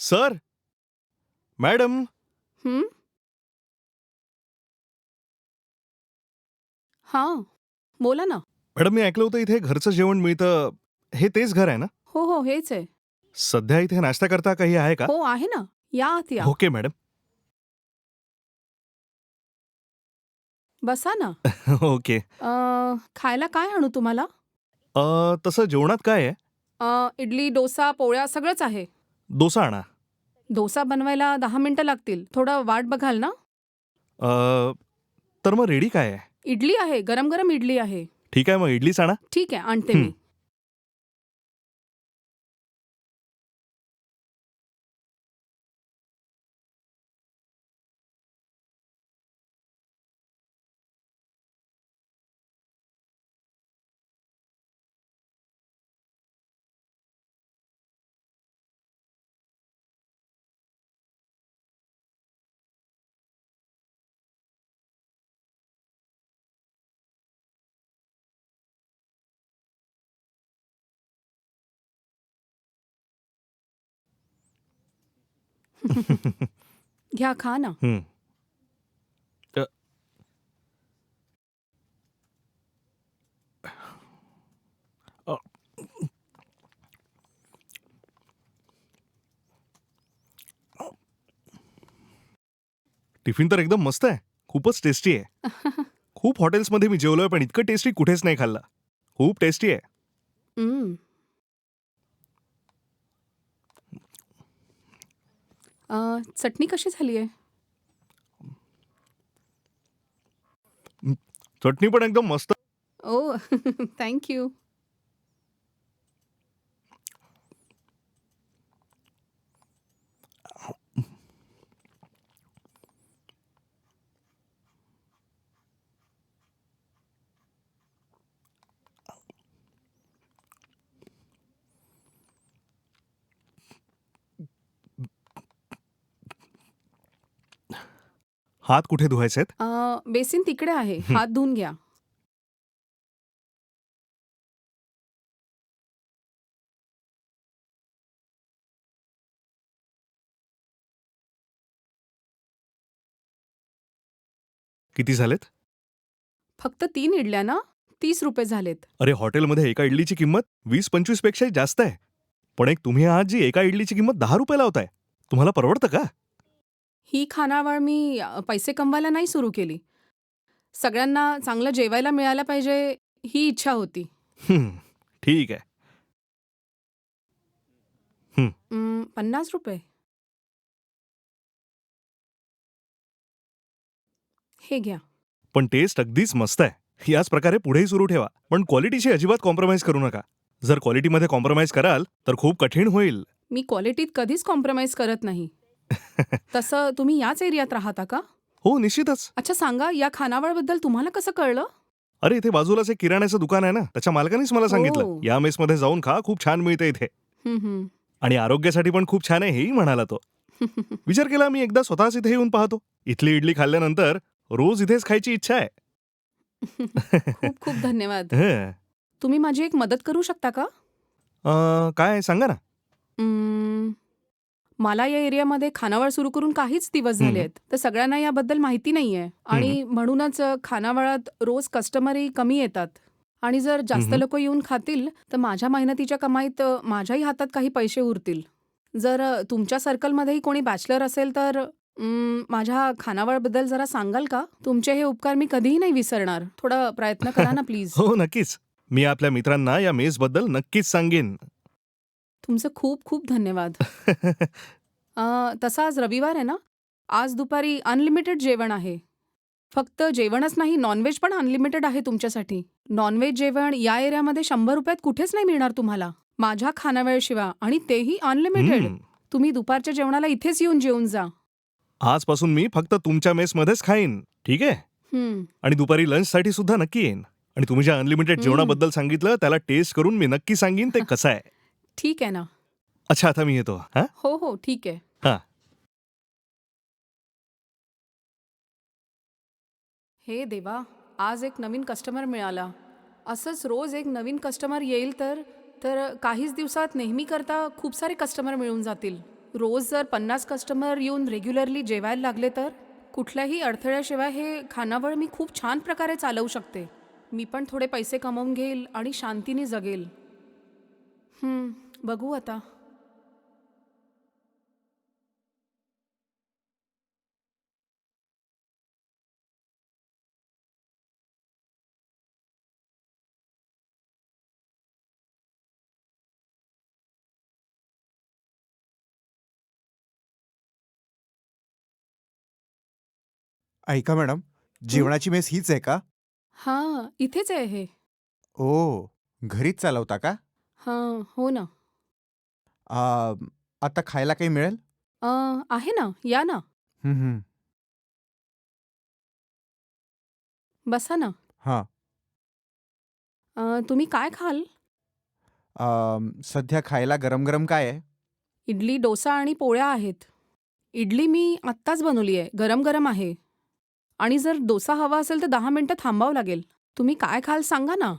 Sir, madam. हं? हां, बोला ना. मॅडम, मी ऐकलं होतं इथे घरचं जेवण मिळतं. हे तेच घर आहे ना? हो, हो, हेच आहे. सध्या इथे नाश्ता करता काही आहे का? हो, आहे ना. या आत या. Okay madam. बसा ना. ओके. खायला काय आणू तुम्हाला? तसं जेवणात काय आहे? इडली, डोसा, पोळ्या सगळंच आहे. डोसा आणा. डोसा बनवायला 10 मिनिटं लागतील. थोडं वाट बघाल ना? अ, तर मग रेडी काय आहे? इडली आहे, गरम-गरम इडली आहे. ठीक आहे, मग इडलीच आणा. ठीक आहे, आणते हं. मी. घ्या, खा ना. हं. अ, अ, टिफिन तर एकदम मस्त आहे. खूपच टेस्टी आहे. खूप हॉटेल्समध्ये मी जेवलोय, पण इतकं टेस्टी कुठेच नाही खाल्लं. खूप टेस्टी आहे. हं. चटणी कशी झाली आहे? हं. चटणी पण एकदम मस्त. ओह! Thank you. हात कुठे धुवायचे आहेत? बेसिन तिकडे आहे. हं. हात धुवून घ्या. किती झालेत? फक्त 3 इडल्या ना? ₹30 झालेत. अरे, हॉटेलमध्ये एका इडलीची किंमत 20-25 पेक्षाही जास्त आहे. पण एक तुम्ही आहात जी एका इडलीची किंमत ₹10 लावताय. तुम्हाला परवडतं का? ही खानावळ मी पैसे कमवायला नाही सुरू केली. सगळ्यांना चांगलं जेवायला मिळायला पाहिजे, ही इच्छा होती. हं, ठीक आहे. हं, ₹50 हे घ्या. पण टेस्ट अगदीच मस्त आहे. याच प्रकारे पुढेही सुरू ठेवा. पण क्वालिटीशी अजिबात कॉम्प्रोमाईज करू नका. जर क्वालिटीमध्ये कॉम्प्रोमाईज कराल, तर खूप कठीण होईल. मी क्वालिटीत कधीच कॉम्प्रोमाईज करत नाही. तसं तुम्ही याच एरियात राहता का? हो, निश्चितच. अच्छा सांगा, या खानावळबद्दल तुम्हाला कसं कळलं? अरे, इथे बाजूलाच एक किराण्याचं दुकान आहे ना, त्याच्या मालकानेच मला सांगितलं. ओह! या मेसमध्ये जाऊन खा, खूप छान मिळतं इथे. हं, हं. आणि आरोग्यासाठी पण खूप छान आहे, हेही म्हणाला तो. विचार केला मी एकदा स्वतःच इथे येऊन पाहतो. इथली इडली खाल्ल्यानंतर रोज इथेच खायची इच्छा आहे. खूप खूप धन्यवाद. हं. तुम्ही माझी एक मदत करू शकता का? काय सांगा ना? अं, मला या एरियामध्ये खानावळ सुरू करून काहीच दिवस झाले हं, आहेत. तर सगळ्यांना याबद्दल माहिती नाहीये हं, आणि म्हणूनच खानावळात रोज कस्टमरही कमी येतात. आणि जर हं, जास्त हं. लोकं येऊन खातील, तर माझ्या मेहनतीच्या कमाईत माझ्याही हातात काही पैसे उरतील. जर तुमच्या सर्कलमध्येही कोणी बॅचलर असेल तर माझ्या खानावळबद्दल जरा सांगाल का? तुमचे हे उपकार मी कधीही नाही विसरणार. थोडा प्रयत्न करा ना प्लीज. हो, नक्कीच. मी आपल्या मित्रांना या मेसबद्दल नक्कीच सांगेन. तुमचे खूप खूप धन्यवाद. तसं आज रविवार आहे ना? आज दुपारी अनलिमिटेड जेवण आहे. फक्त जेवणच नाही, नॉन-व्हेज पण अनलिमिटेड आहे तुमच्यासाठी. नॉन-व्हेज जेवण या एरियामध्ये ₹100त कुठेच नाही मिळणार तुम्हाला. माझ्या खानावळशिवाय आणि तेही अनलिमिटेड. हं. तुम्ही दुपारच्या जेवणाला इथेच येऊन जेवून जा. आजपासून मी फक्त तुमच्या मेसमध्येच खाईन. ठीक आहे? हं, आणि दुपारी लंचसाठी सुद्धा नक्की येईन. आणि तुम्ही ज्या अनलिमिटेड हं. जेवणाबद्दल सांगितलं, त्याला टेस्ट करून मी नक्की सांगीन ते कसं आहे. ठीक आहे ना. अच्छा, आता मी येतो. हां? हो, हो. ठीक आहे. हां. हे देवा! आज एक नवीन कस्टमर मिळाला. असंच रोज एक नवीन कस्टमर येईल तर काहीच दिवसात नेहमी करता खूप सारे कस्टमर मिळून जातील. रोज जर 50 कस्टमर येऊन रेग्युलरली जेवायला लागले तर कुठल्याही अडथळ्याशिवाय हे खानावळ मी खूप छान प्रकारे चालवू शकते. मी पण थोडे पैसे कमवून घेईल आणि शांतीने जगेल. बघू आता. ऐका मॅडम, हं? जेवणाची मेस हीच आहे का? हां, इथेच आहे हे. ओह! घरीच चालवता का? हां, हो ना. आ, आता खायला काही मिळेल? आहे ना, या ना. हं, हं. बसा ना. हां. तुम्ही काय खाल? सध्या खायला गरम-गरम काय आहे? इडली, डोसा आणि पोळ्या आहेत. इडली मी आत्ताच बनवली आहे, गरम-गरम आहे. आणि जर डोसा हवा असेल तर 10 मिनिटं थांबावं लागेल. तुम्ही काय खाल सांगा ना?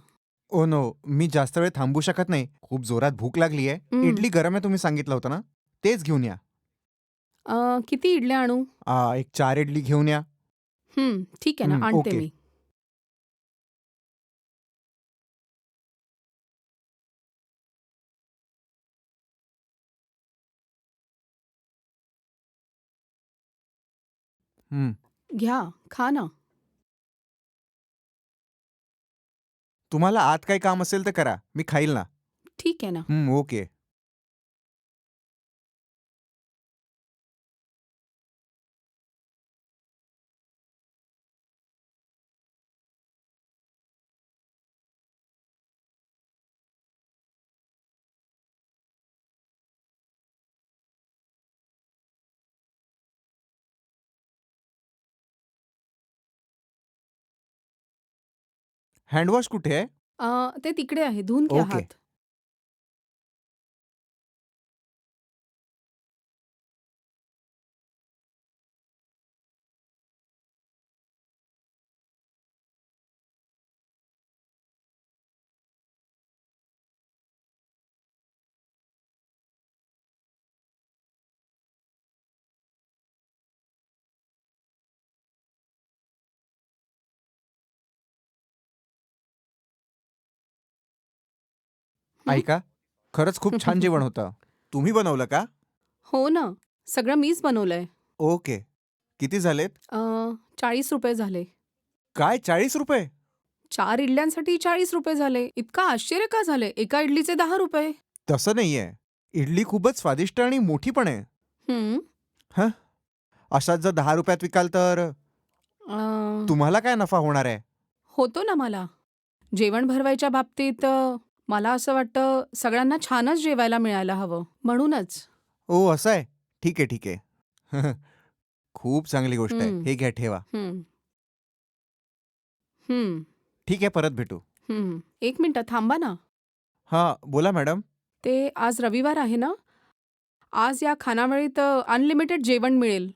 Oh no! मी जास्त वेळ थांबू शकत नाही. खूप जोरात भूक लागली आहे. हं. इडली गरम आहे तुम्ही सांगितलं होतं ना? तेच घेऊन या. किती इडल्या आणू? एक 4 इडली घेऊन या. ठीक आहे ना, हं, आणते ओके. मी. हं. घ्या, खा ना. तुम्हाला आत काही काम असेल तर करा. मी खाईल ना. ठीक आहे ना. ओके. हँडवॉश कुठे आहे? ते तिकडे आहे, धुवून घ्या ओके. हात. हं? ऐका, खरंच खूप छान जेवण होतं. तुम्ही बनवलं का? हो ना, सगळं मीच बनवलंय. ओके. किती झालेत? ₹40 झाले. काय ₹40? 4 इडल्यांसाठी ₹40 झाले. इतकं आश्चर्य का झालंय? एका इडलीचे ₹10. तसं नाहीये. इडली खूपच स्वादिष्ट आणि मोठी पण आहे. हं. हं, अशाच जर ₹10 विकाल तर अ, तुम्हाला काय नफा होणार आहे? होतो ना मला. जेवण भरवायच्या बाबतीत मला असं वाटतं सगळ्यांना छानच जेवायला मिळायला हवं. म्हणूनच. ओह! असं आहे. ठीक आहे, ठीक आहे. खूप चांगली गोष्ट आहे. हं, हे घ्या ठेवा. हं, हं, ठीक आहे, परत भेटू. हं. 1 मिनिटं थांबा ना. हां, बोला मॅडम. ते आज रविवार आहे ना? आज या खानावळीत अनलिमिटेड जेवण मिळेल.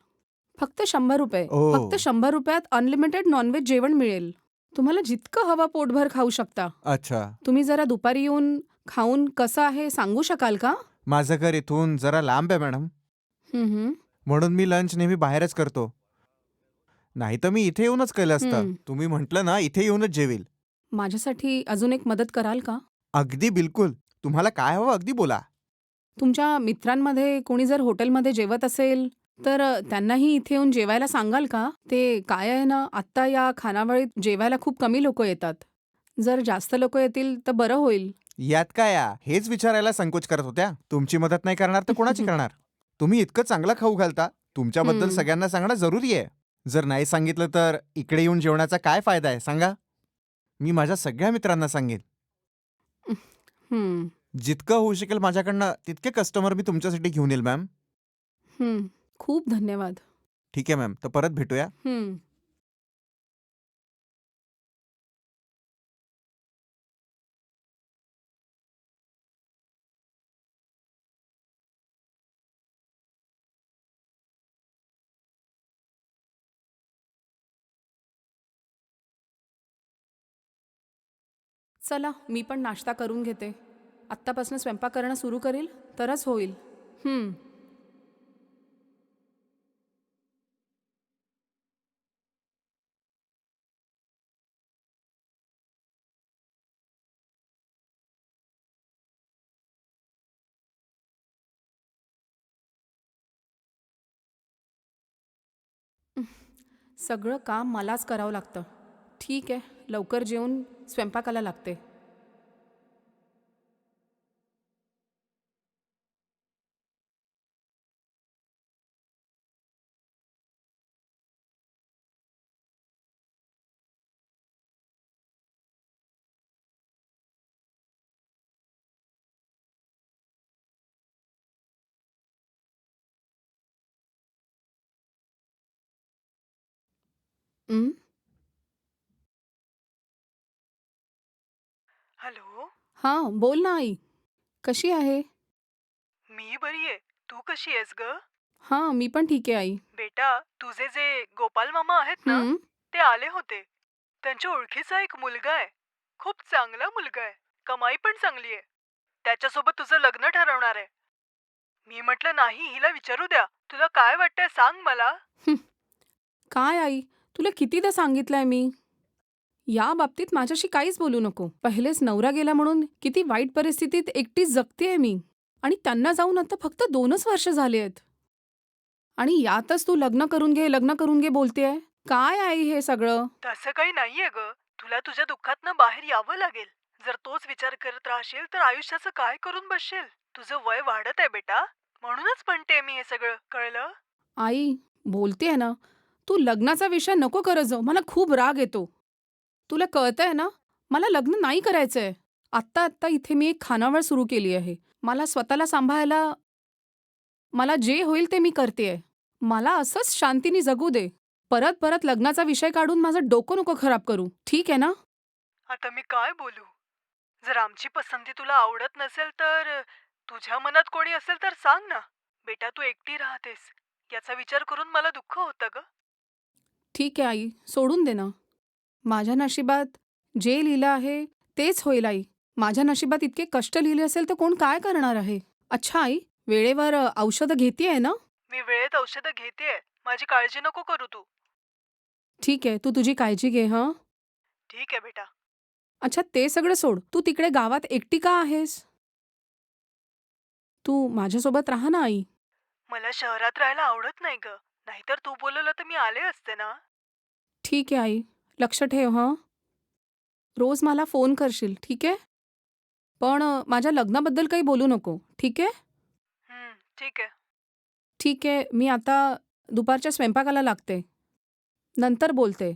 फक्त ₹100. फक्त ओह! ₹100त अनलिमिटेड नॉन-व्हेज जेवण मिळेल. तुम्हाला जितकं हवं पोटभर खाऊ शकता. अच्छा. तुम्ही जरा दुपारी येऊन खाऊन कसं आहे सांगू शकाल का? माझं घर इथून जरा लांब आहे मॅडम. हं, हं. म्हणून मी लंच नेहमी बाहेरच करतो. नाहीतर मी इथे येऊनच केलं असतं. हं. तुम्ही म्हटलं ना, इथे येऊनच जेवील. माझ्यासाठी अजून एक मदत कराल का? अगदी बिलकुल. तुम्हाला काय हवं अगदी बोला. तुमच्या मित्रांमध्ये कोणी जर हॉटेलमध्ये जेवत असेल, तर त्यांनाही इथे येऊन जेवायला सांगाल का? ते काय आहे ना, आत्ता या खानावळीत जेवायला खूप कमी लोकं येतात. जर जास्त लोकं येतील तर बरं होईल. यात काय हेच विचारायला संकोच करत होत्या. तुमची मदत नाही करणार तर कोणाची करणार? तुम्ही इतकं चांगलं खाऊ घालता, तुमच्याबद्दल हं, सगळ्यांना सांगणं जरुरी आहे. जर नाही सांगितलं तर इकडे येऊन जेवण्याचा काय फायदा आहे सांगा? मी माझ्या सगळ्या मित्रांना सांगेन. हं, जितकं होऊ शकेल माझ्याकडनं तितके कस्टमर मी तुमच्यासाठी घेऊन येईल मॅम. हं. खूप धन्यवाद. ठीक आहे मॅम. तर परत भेटूया. हं. चला, मी पण नाश्ता करून घेते. आत्तापासून स्वयंपाक करणं सुरू करेल, तरच होईल. हं. सगळं काम मलाच करावं लागतं. ठीक आहे, लवकर जेवून स्वयंपाकाला लागते. हं? हॅलो. हां, बोल ना आई. कशी आहे? मी बरी आहे. तू कशी आहेस ग? हां, मी पण ठीक आहे आई. बेटा, तुझे जे गोपाल मामा आहेत ना, हं. ते आले होते. त्यांच्या ओळखीचा एक मुलगा आहे. खूप चांगला मुलगा आहे. कमाई पण चांगली आहे. त्याच्यासोबत तुझं लग्न ठरवणार आहे. मी म्हटलं नाही, हिला विचारू द्या. तुला काय वाटतंय सांग मला. हं. काय आई, तुला कितीदा सांगितलंय मी? या बाबतीत माझ्याशी काहीच बोलू नको. पहिलेच नवरा गेला म्हणून किती वाईट परिस्थितीत एकटीच जगतेय मी. आणि त्यांना जाऊन आता फक्त 2च वर्ष झाली आहेत. आणि यातच तू लग्न करून घे, लग्न करून घे बोलतेय. काय आई हे सगळं? तसं काही नाहीये ग. तुला तुझ्या दुःखातनं बाहेर यावं लागेल. जर तोच विचार करत राहशील तर आयुष्याचं काय करून बसशील? तुझं वय वाढत आहे बेटा. म्हणूनच म्हणते मी हे सगळं, कळलं? आई, बोलतेय ना, तू लग्नाचा विषय नको करत जाऊ. मला खूप राग येतो. तुला कळतंय ना, मला लग्न नाही करायचंय. आत्ता इथे मी एक खानावळ सुरू केली आहे. मला स्वतःला सांभाळायला मला जे होईल ते मी करतेय. मला असंच शांतीने जगू दे. परत परत लग्नाचा विषय काढून माझं डोकं नको खराब करू. ठीक आहे ना? आता मी काय बोलू? जर आमची पसंती तुला आवडत नसेल तर तुझ्या मनात कोणी असेल तर सांग ना. बेटा, तू एकटी राहतेस याचा विचार करून मला दुःख होतं ग. ठीक आहे आई, सोडून दे ना. माझ्या नशिबात जे लिहिलं आहे तेच होईल आई. माझ्या नशिबात इतके कष्ट लिहिले असेल तर कोण काय करणार आहे? अच्छा आई, वेळेवर औषधं घेतेय ना? मी वेळेत औषधं घेतेय. माझी काळजी नको करू तू. ठीक आहे, तू तुझी काळजी घे हं. ठीक आहे बेटा. अच्छा ते सगळं सोड. तू तिकडे गावात एकटी का आहेस? तू माझ्यासोबत राहा ना आई. मला शहरात राहायला आवडत नाही ग. नाहीतर तू बोलवलं तर मी आले असते ना. ठीक आहे आई, लक्ष ठेव हं. रोज मला फोन करशील, ठीक आहे? पण माझ्या लग्नाबद्दल काही बोलू नको, ठीक आहे? ठीक आहे. ठीक आहे, मी आता दुपारच्या स्वयंपाकाला लागते. नंतर बोलते.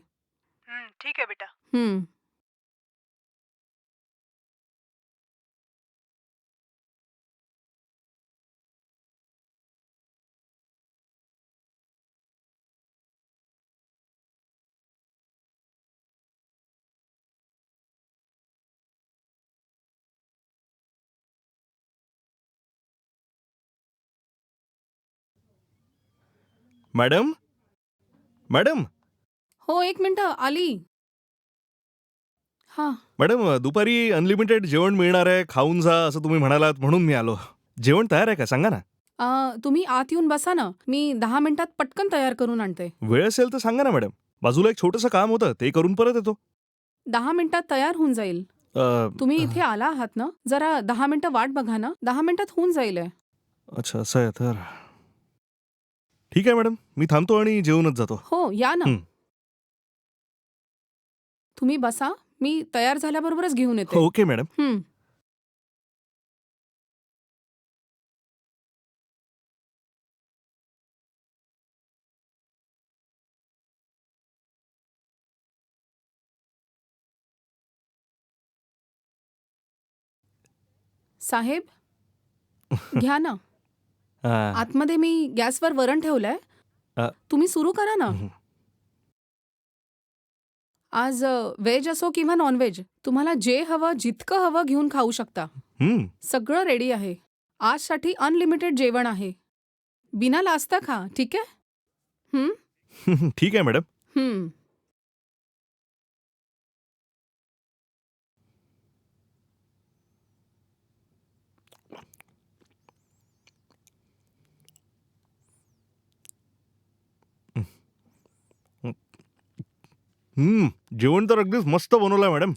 ठीक आहे बेटा. हं. मॅडम मॅडम हो, 1 मिनिटं आली. हां. मॅडम दुपारी अनलिमिटेड जेवण मिळणार आहे, खाऊन जा असं तुम्ही म्हणालात म्हणून मी आलो. जेवण तयार आहे का सांगा ना. तुम्ही आत येऊन बसा ना. मी 10 मिनिटात पटकन तयार करून आणते. वेळ असेल तर सांगा ना मॅडम. बाजूला एक छोटंसं काम होतं ते करून परत येतो. 10 मिनिटात तयार होऊन जाईल. अ, तुम्ही इथे आला आहात ना? जरा 10 मिनिटं वाट बघा ना. 10 मिनिटात होऊन जाईल हे. अच्छा असं आहे तर ठीक आहे मॅडम, मी थांबतो आणि जेवूनच जातो. हो, या ना. हं. तुम्ही बसा. मी तयार झाल्याबरोबरच घेऊन येते. Okay madam. हं. साहेब, घ्या ना. आ, आतमध्ये मी गॅसवर वरण ठेवलंय. अ, तुम्ही सुरू करा ना. हं. आज व्हेज असो किंवा नॉन-व्हेज, तुम्हाला जे हवं, जितकं हवं घेऊन खाऊ शकता. हं. सगळं रेडी आहे. आजसाठी अनलिमिटेड जेवण आहे. बिना लाजता खा, ठीक आहे? हं? ठीक आहे मॅडम. हं. जेवण तर अगदीच मस्त बनवलंय मॅडम.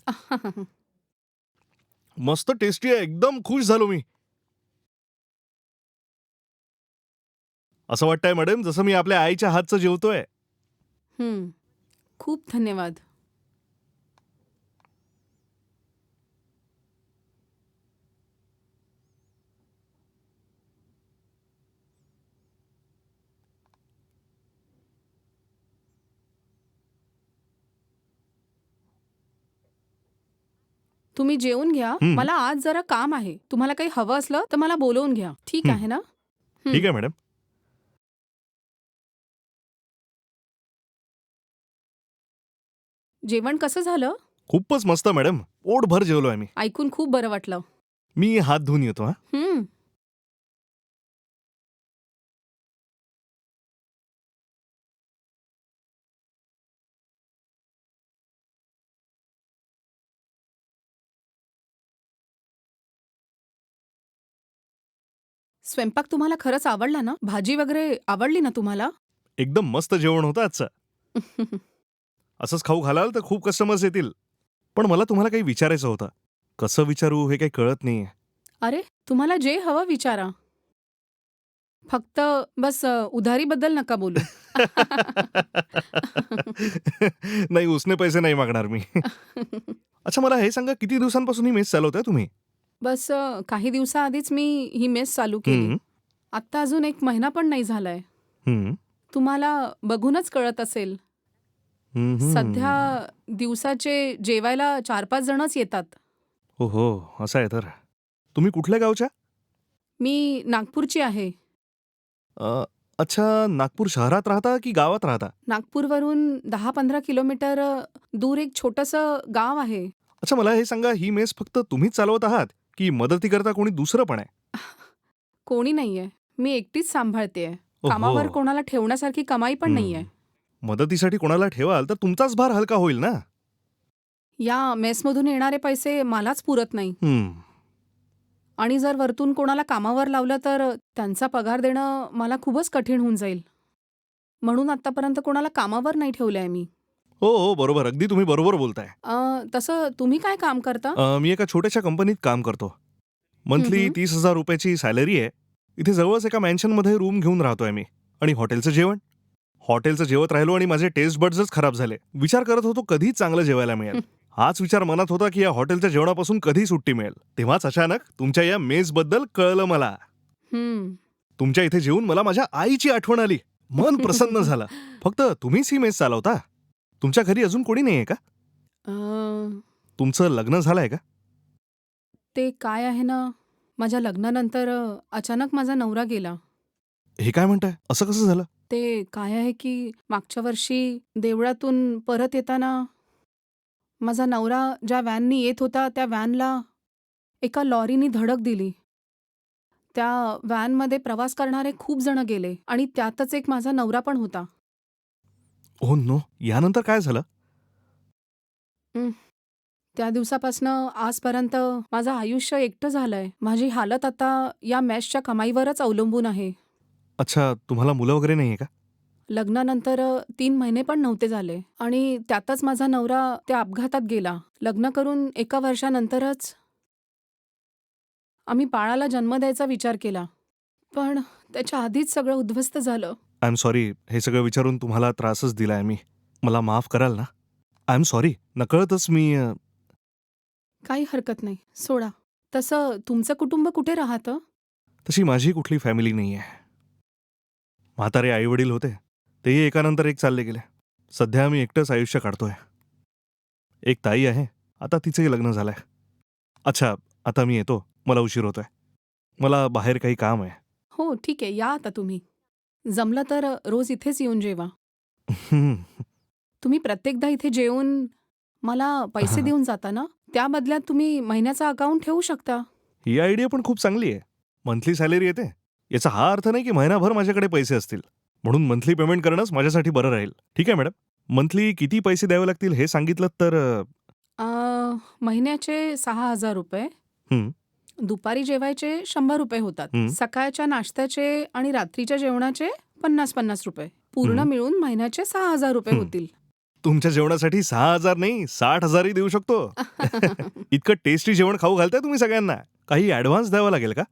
मस्त टेस्टी आहे. एकदम खुश झालो मी. असं वाटतंय मॅडम जसं मी आपल्या आईच्या हातचं जेवतोय. खूप धन्यवाद. तुम्ही जेवून घ्या. मला आज जरा काम आहे. तुम्हाला काही हवं असलं तर मला बोलवून घ्या. ठीक आहे ना? ठीक आहे मॅडम. जेवण कसं झालं? खूपच मस्त मॅडम. पोटभर जेवलो आहे मी. ऐकून खूप बरं वाटलं. मी हात धुवून येतो हा. हं. स्वयंपाक तुम्हाला खरंच आवडला ना? भाजी वगैरे आवडली ना तुम्हाला? एकदम मस्त जेवण होतं आजचं. असंच खाऊ घालाल तर खूप कस्टमर्स येतील. पण मला तुम्हाला काही विचारायचं होतं. कसं विचारू हे काही कळत नाहीये. अरे, तुम्हाला जे हवं विचारा. फक्त बस उधारीबद्दल नका बोलू. नाही, उसने पैसे नाही मागणार मी. अच्छा, मला हे सांगा, किती दिवसांपासून ही मेस चालवताय तुम्ही? बस काही दिवसाआधीच मी ही मेस चालू केली. हं, आत्ता अजून 1 महिना पण नाही झालाय. हं, तुम्हाला बघूनच कळत असेल. हं, हं. सध्या दिवसाचे जेवायला 4-5 जणच येतात. ओहो, असं आहे तर. तुम्ही कुठल्या गावच्या? मी नागपूरची आहे. अ, अच्छा, नागपूर शहरात राहता की गावात राहता? नागपूरवरून 10-15 किलोमीटर दूर एक छोटंसं गाव आहे. अच्छा, मला हे सांगा, ही मेस फक्त तुम्हीच चालवत आहात की मदतीकरता कोणी दुसरं पण आहे? कोणी नाहीये. मी एकटीच सांभाळतेय. ओहो. कामावर कोणाला ठेवण्यासारखी कमाई पण नाहीये. मदतीसाठी कोणाला ठेवाल तर तुमचाच भार हलका होईल ना. या मेसमधून येणारे पैसे मलाच पुरत नाही. आणि जर वरतून कोणाला कामावर लावलं तर त्यांचा पगार देणं मला खूपच कठीण होऊन जाईल. म्हणून आत्तापर्यंत कोणाला कामावर नाही ठेवलंय मी. हो हो, बरोबर. अगदी तुम्ही बरोबर बोलताय. तसं तुम्ही काय काम करता? मी एका छोट्याशा कंपनीत काम करतो. मंथली हं, हं. 30,000 रुपयाची सॅलरी आहे. इथे जवळच एका मॅन्शनमध्ये रूम घेऊन राहतोय मी. आणि हॉटेलचं जेवण. हॉटेलचं जेवत राहिलो आणि माझे टेस्ट बड्सच खराब झाले. विचार करत होतो कधी चांगलं जेवायला मिळेल. हाच विचार मनात होता की या हॉटेलच्या जेवणापासून कधी सुट्टी मिळेल. तेव्हाच अचानक तुमच्या या मेसबद्दल कळलं मला. हं. तुमच्या इथे जेवून मला माझ्या आईची आठवण आली. मन प्रसन्न झालं. फक्त तुम्हीच ही मेस चालवता? तुमच्या घरी अजून कोणी नाहीये का? तुमचं लग्न झालंय का? ते काय आहे ना, माझ्या लग्नानंतर अचानक माझा नवरा गेला. हे काय म्हणताय? असं कसं झालं? ते काय आहे की मागच्या वर्षी देवळातून परत येताना माझा नवरा ज्या व्हॅननी येत होता त्या व्हॅनला एका लॉरीनी धडक दिली. त्या व्हॅनमध्ये प्रवास करणारे खूप जण गेले आणि त्यातच एक माझा नवरा पण होता. Oh no! यानंतर काय झालं? त्या दिवसापासनं आजपर्यंत माझं आयुष्य एकटं झालंय. माझी हालत आता या मेसच्या कमाईवरच अवलंबून आहे. अच्छा, तुम्हाला मुलं वगैरे नाहीये का? लग्नानंतर 3 महिने पण नव्हते झाले आणि त्यातच माझा नवरा त्या अपघातात गेला. लग्न करून 1 वर्षानंतरच आम्ही बाळाला जन्म द्यायचा विचार केला. पण त्याच्या आधीच सगळं उद्ध्वस्त झालं. I am sorry. हे सगळं विचारून तुम्हाला त्रासच दिलाय मी. मला माफ कराल ना? I am sorry. नकळतच मी काही हरकत नाही, सोडा. तसं तुमचं कुटुंब कुठे राहतं? तशी माझी कुठली फॅमिली नाहीये. म्हातारे आई-वडील होते. तेही एकानंतर एक चालले गेले. सध्या मी एकटंच आयुष्य काढतोय. एक ताई आहे. आता तिचंही लग्न झालंय. अच्छा, आता मी येतो. मला उशीर होतोय. मला बाहेर काही काम आहे. हो, ठीक आहे. या आता तुम्ही. जमलं तर रोज इथेच येऊन जेवा. तुम्ही प्रत्येकदा इथे जेवून मला पैसे देऊन जाता ना? त्या बदल्यात तुम्ही महिन्याचा अकाउंट ठेवू शकता. ही आयडिया पण खूप चांगली आहे. मंथली सॅलरी येते. याचा हा अर्थ नाही की महिनाभर माझ्याकडे पैसे असतील. म्हणून मंथली पेमेंट करणंच माझ्यासाठी बरं राहील. ठीक आहे मॅडम. मंथली किती पैसे द्यावे लागतील हे सांगितलं तर महिन्याचे 6,000 रुपये. हं. दुपारी जेवायचे 100 रुपये होतात. हं. सकाळच्या नाश्त्याचे आणि रात्रीच्या जेवणाचे 50-50 रुपये. पूर्ण हं. मिळून महिन्याचे 6,000 रुपये हं. होतील. तुमच्या जेवणासाठी 6,000 नाही 60,000ही देऊ शकतो. इतकं टेस्टी जेवण खाऊ घालताय तुम्ही सगळ्यांना. काही ॲडव्हान्स द्यावा लागेल का?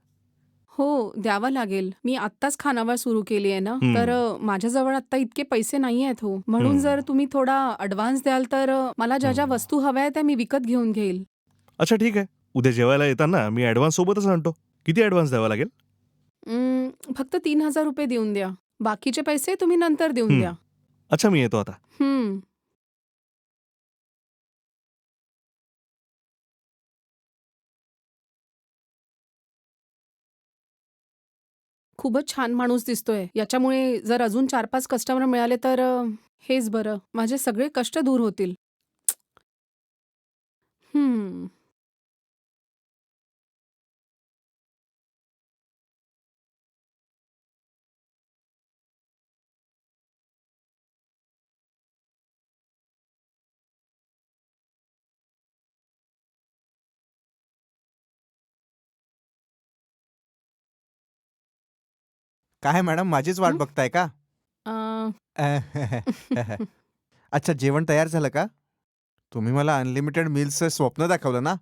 हो, द्यावं लागेल. मी आत्ताच खानावळ सुरू केली आहे ना, हं. तर माझ्याजवळ आत्ता इतके पैसे नाही आहेत हो. म्हणून हं. जर तुम्ही थोडा ॲडव्हान्स द्याल तर मला ज्या ज्या हं. वस्तू हव्या आहेत त्या मी विकत घेऊन घेईल. अच्छा ठीक आहे. उद्या जेवायला येताना मी ॲडव्हान्स सोबतच आणतो. किती ॲडव्हान्स द्यावा लागेल? फक्त ₹3000 देऊन द्या. बाकीचे पैसे तुम्ही नंतर देऊन हं. द्या. अच्छा मी येतो आता. हं. खूपच छान माणूस दिसतोय. याच्यामुळे जर अजून 4-5 कस्टमर मिळाले तर हेच बरं. माझे सगळे कष्ट दूर होतील. हं. काय मॅडम माझीच वाट हं? बघताय का? अ, अच्छा जेवण तयार झालं का? तुम्ही मला अनलिमिटेड मील्सचं स्वप्न दाखवलं ना?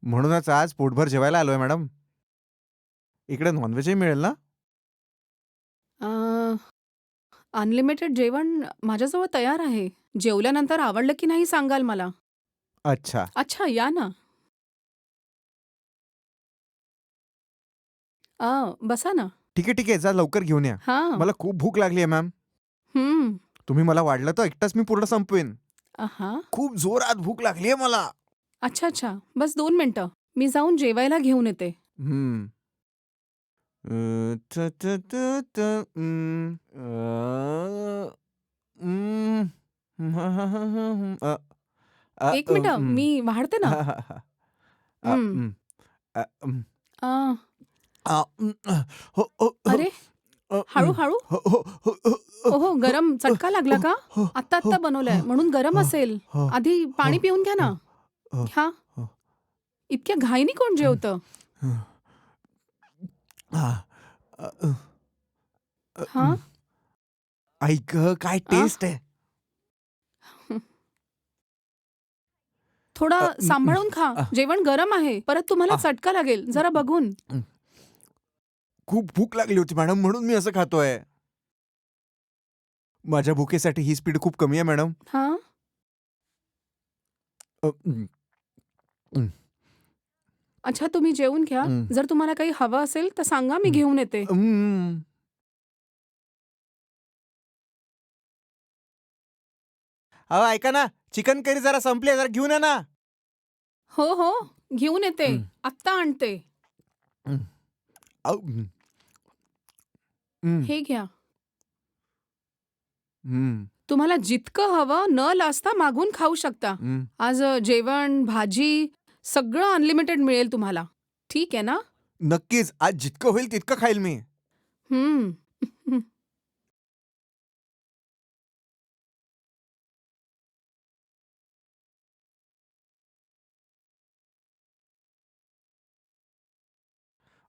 म्हणूनच आज पोटभर जेवायला आलोय मॅडम. इकडे नॉनव्हेजही मिळेल ना? अ, अनलिमिटेड जेवण माझ्याजवळ तयार आहे. जेवल्यानंतर आवडलं की नाही सांगाल मला. अच्छा. अच्छा, या ना. बसा ना. ठीक आहे. जा लवकर घेऊन या. हां. मला खूप भूक लागली आहे मॅम. हं. तुम्ही मला वाढलं तर एकटाच मी पूर्ण संपवेन. हां. खूप जोरात भूक लागली आहे मला. अच्छा. बस 2 मिनिटं. मी जाऊन जेवायला घेऊन येते. हं. त, त, त, त, अं, अ, 1 मिनिटं मी वाढते ना. अ, हं. अं, अ, अं, अ, हो, हो, हो, अरे, अ, हळू-हळू? हो, हो, हो, हो, ओहो, गरम चटका लागला का? हो, हो, आत्ता बनवलंय म्हणून गरम हो, असेल. हो, आधी हो, पाणी पिऊन घ्या हो, ना. हो, घ्या. हो. इतक्या घाईने कोण जेवतं? आ, अ, अ, हां? आई गं, काय आ? टेस्ट आहे. थोडा अ, सांभाळून खा. अ, जेवण गरम आहे. परत तुम्हाला आ, चटका लागेल. जरा बघून. खूप भूक लागली होती मॅडम म्हणून मी असं खातोय. माझ्या भुकेसाठी ही स्पीड खूप कमी आहे मॅडम. हां? अ, हं, हं, अच्छा, तुम्ही जेवून घ्या. हं, जर तुम्हाला काही हवं असेल तर सांगा, मी हं, घेऊन येते. हं. अहो ऐका ना, चिकन करी जरा संपली आहे, जरा घेऊन या ना. हो. घेऊन येते. हं, आत्ता आणते. हं. अहो, हं, हं, हे घ्या. हं, तुम्हाला जितकं हवं न लाजता मागून खाऊ शकता. हं. आज जेवण, भाजी सगळं अनलिमिटेड मिळेल तुम्हाला. ठीक आहे ना? नक्कीच आज जितकं होईल तितकं खाईल मी. हं.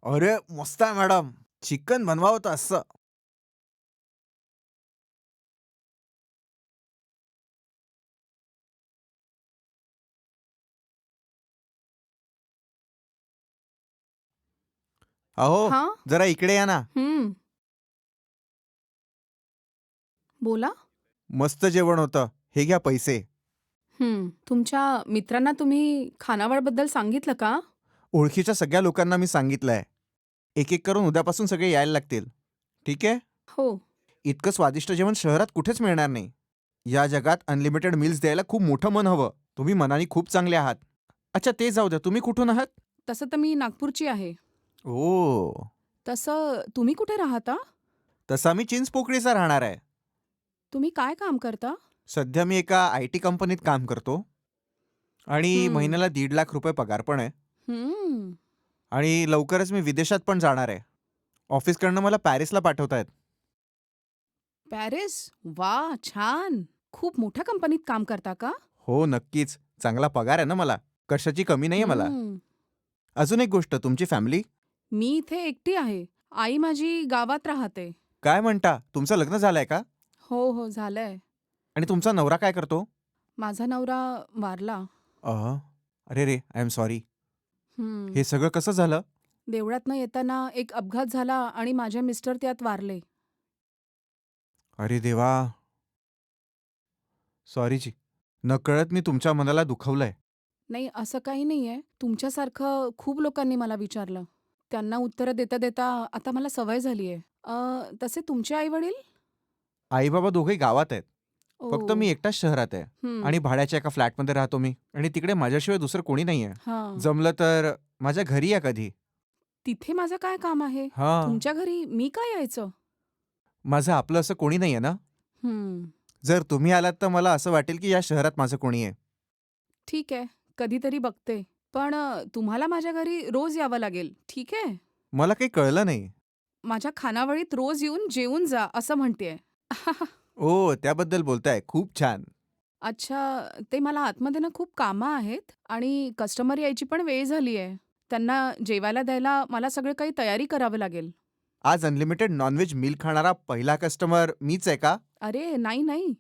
अरे मस्त आहे मॅडम. चिकन बनवावं तर असं. अहो हां? जरा इकडे या ना. हं. बोला. मस्त जेवण होतं. हे घ्या पैसे. तुमच्या मित्रांना तुम्ही खानावळबद्दल सांगितलं का? ओळखीच्या सगळ्या लोकांना मी सांगितलंय. एक करून उद्यापासून सगळे यायला लागतील. ठीक आहे? हो. इतकं स्वादिष्ट जेवण शहरात कुठेच मिळणार नाही. या जगात अनलिमिटेड मील्स द्यायला खूप मोठं मन हवं. तुम्ही मनाने खूप चांगले आहात. अच्छा ते जाऊ द्या. तुम्ही कुठून आहात? तसं तर मी नागपूरची आहे. ओह! तसं तुम्ही कुठे राहता? तसा मी चिंचपोकळीचा राहणार आहे. तुम्ही काय काम करता? सध्या मी एका आय-टी कंपनीत काम करतो आणि हं. महिन्याला ₹1,50,000 पगार पण आहे. हं. आणि लवकरच मी विदेशात पण जाणार आहे. ऑफिसकडनं मला पॅरिसला पाठवतायत. पॅरिस? वाह! छान. खूप मोठ्या कंपनीत काम करता का? हो, नक्कीच. चांगला पगार आहे ना मला. कशाची कमी नाहीये मला. हं. अजून एक गोष्ट, तुमची फॅमिली? मी इथे एकटी आहे. आई माझी गावात राहते. काय म्हणता? तुमचं लग्न झालंय का? हो, झालंय. आणि तुमचा नवरा काय करतो? माझा नवरा वारला. अ, अरे रे! I am sorry. हं. हे सगळं कसं झालं? देवळातनं येताना एक अपघात झाला आणि माझे मिस्टर त्यात वारले. अरे देवा. सॉरीजी. नकळत मी तुमच्या मनाला दुखवलंय. नाही, असं काही नाहीये. तुमच्यासारखं खूप लोकांनी मला विचारलं. त्यांना उत्तरं देता-देता आता मला सवय झालीये. तसे तुमचे आई-वडील? आई बाबा दोघेही गावात आहेत. फक्त ओह! मी एकटाच शहरात आहे. हं. आणि भाड्याच्या एका फ्लॅटमध्ये राहतो मी. आणि तिकडे माझ्याशिवाय दुसरं कोणी नाहीये. हां. जमलं तर माझ्या घरी या कधी. तिथे माझं काय काम आहे? हां. तुमच्या घरी मी का यायचं? माझं आपलं असं कोणी नाहीये ना. हं. जर तुम्ही आलात तर मला असं वाटेल की या शहरात माझं कोणी आहे. ठीक आहे. कधीतरी बघते. पण तुम्हाला माझ्या घरी रोज यावं लागेल. ठीक आहे? मला काही कळलं नाही. माझ्या खानावळीत रोज येऊन जेवून जा असं म्हणतेय. ओ, त्याबद्दल बोलताय. खूप छान. अच्छा, ते मला आतमध्ये ना खूप कामं आहेत आणि कस्टमर यायची पण वेळ झाली आहे. त्यांना जेवायला द्यायला मला सगळं काही तयारी करावं लागेल. आज अनलिमिटेड नॉनव्हेज मील खाणारा पहिला कस्टमर मीच आहे का? अरे नाही, नाही.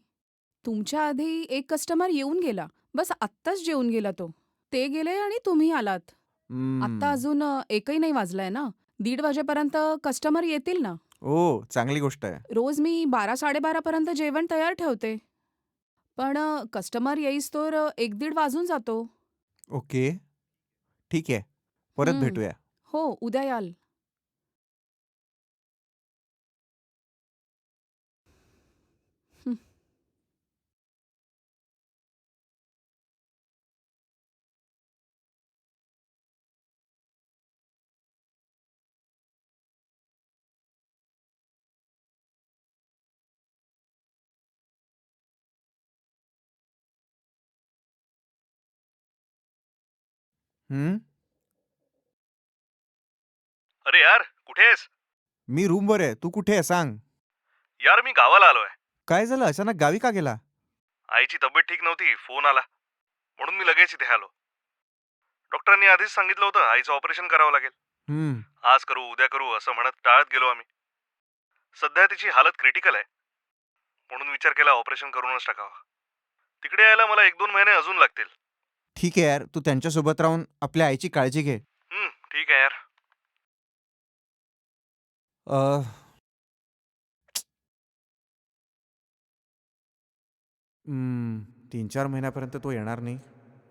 तुमच्या आधी एक कस्टमर येऊन गेला. बस आत्ताच जेवून गेला तो. ते गेले आणि तुम्ही आलात. आत्ता हम्म. अजून एकही नाही वाजलाय ना. 1:30 वाजेपर्यंत कस्टमर येतील ना. ओ, चांगली गोष्ट आहे. रोज मी 12-12:30 पर्यंत जेवण तयार ठेवते. पण कस्टमर येईस्तोवर 1-1:30 वाजून जातो. ओके. ठीक आहे. परत हं. भेटूया. हो, उद्या याल. हं. हं? अरे यार, कुठे आहेस? मी रूमवर आहे. तू कुठे आहे सांग? यार मी गावाला आलोय. काय झालं? अचानक गावी का गेला? आईची तब्येत ठीक नव्हती, फोन आला. म्हणून मी लगेच इथे आलो. डॉक्टरांनी आधीच सांगितलं होतं आईचं ऑपरेशन करावं लागेल. हं. आज करू उद्या करू असं म्हणत टाळत गेलो आम्ही. सध्या तिची हालत क्रिटिकल आहे. म्हणून विचार केला ऑपरेशन करूनच टाकावं. तिकडे यायला मला 1-2 महिने अजून लागतील. ठीक आहे यार. तू त्यांच्यासोबत राहून आपल्या आईची काळजी घे. ठीक आहे यार. अ, 3-4 महिन्यापर्यंत तो येणार नाही.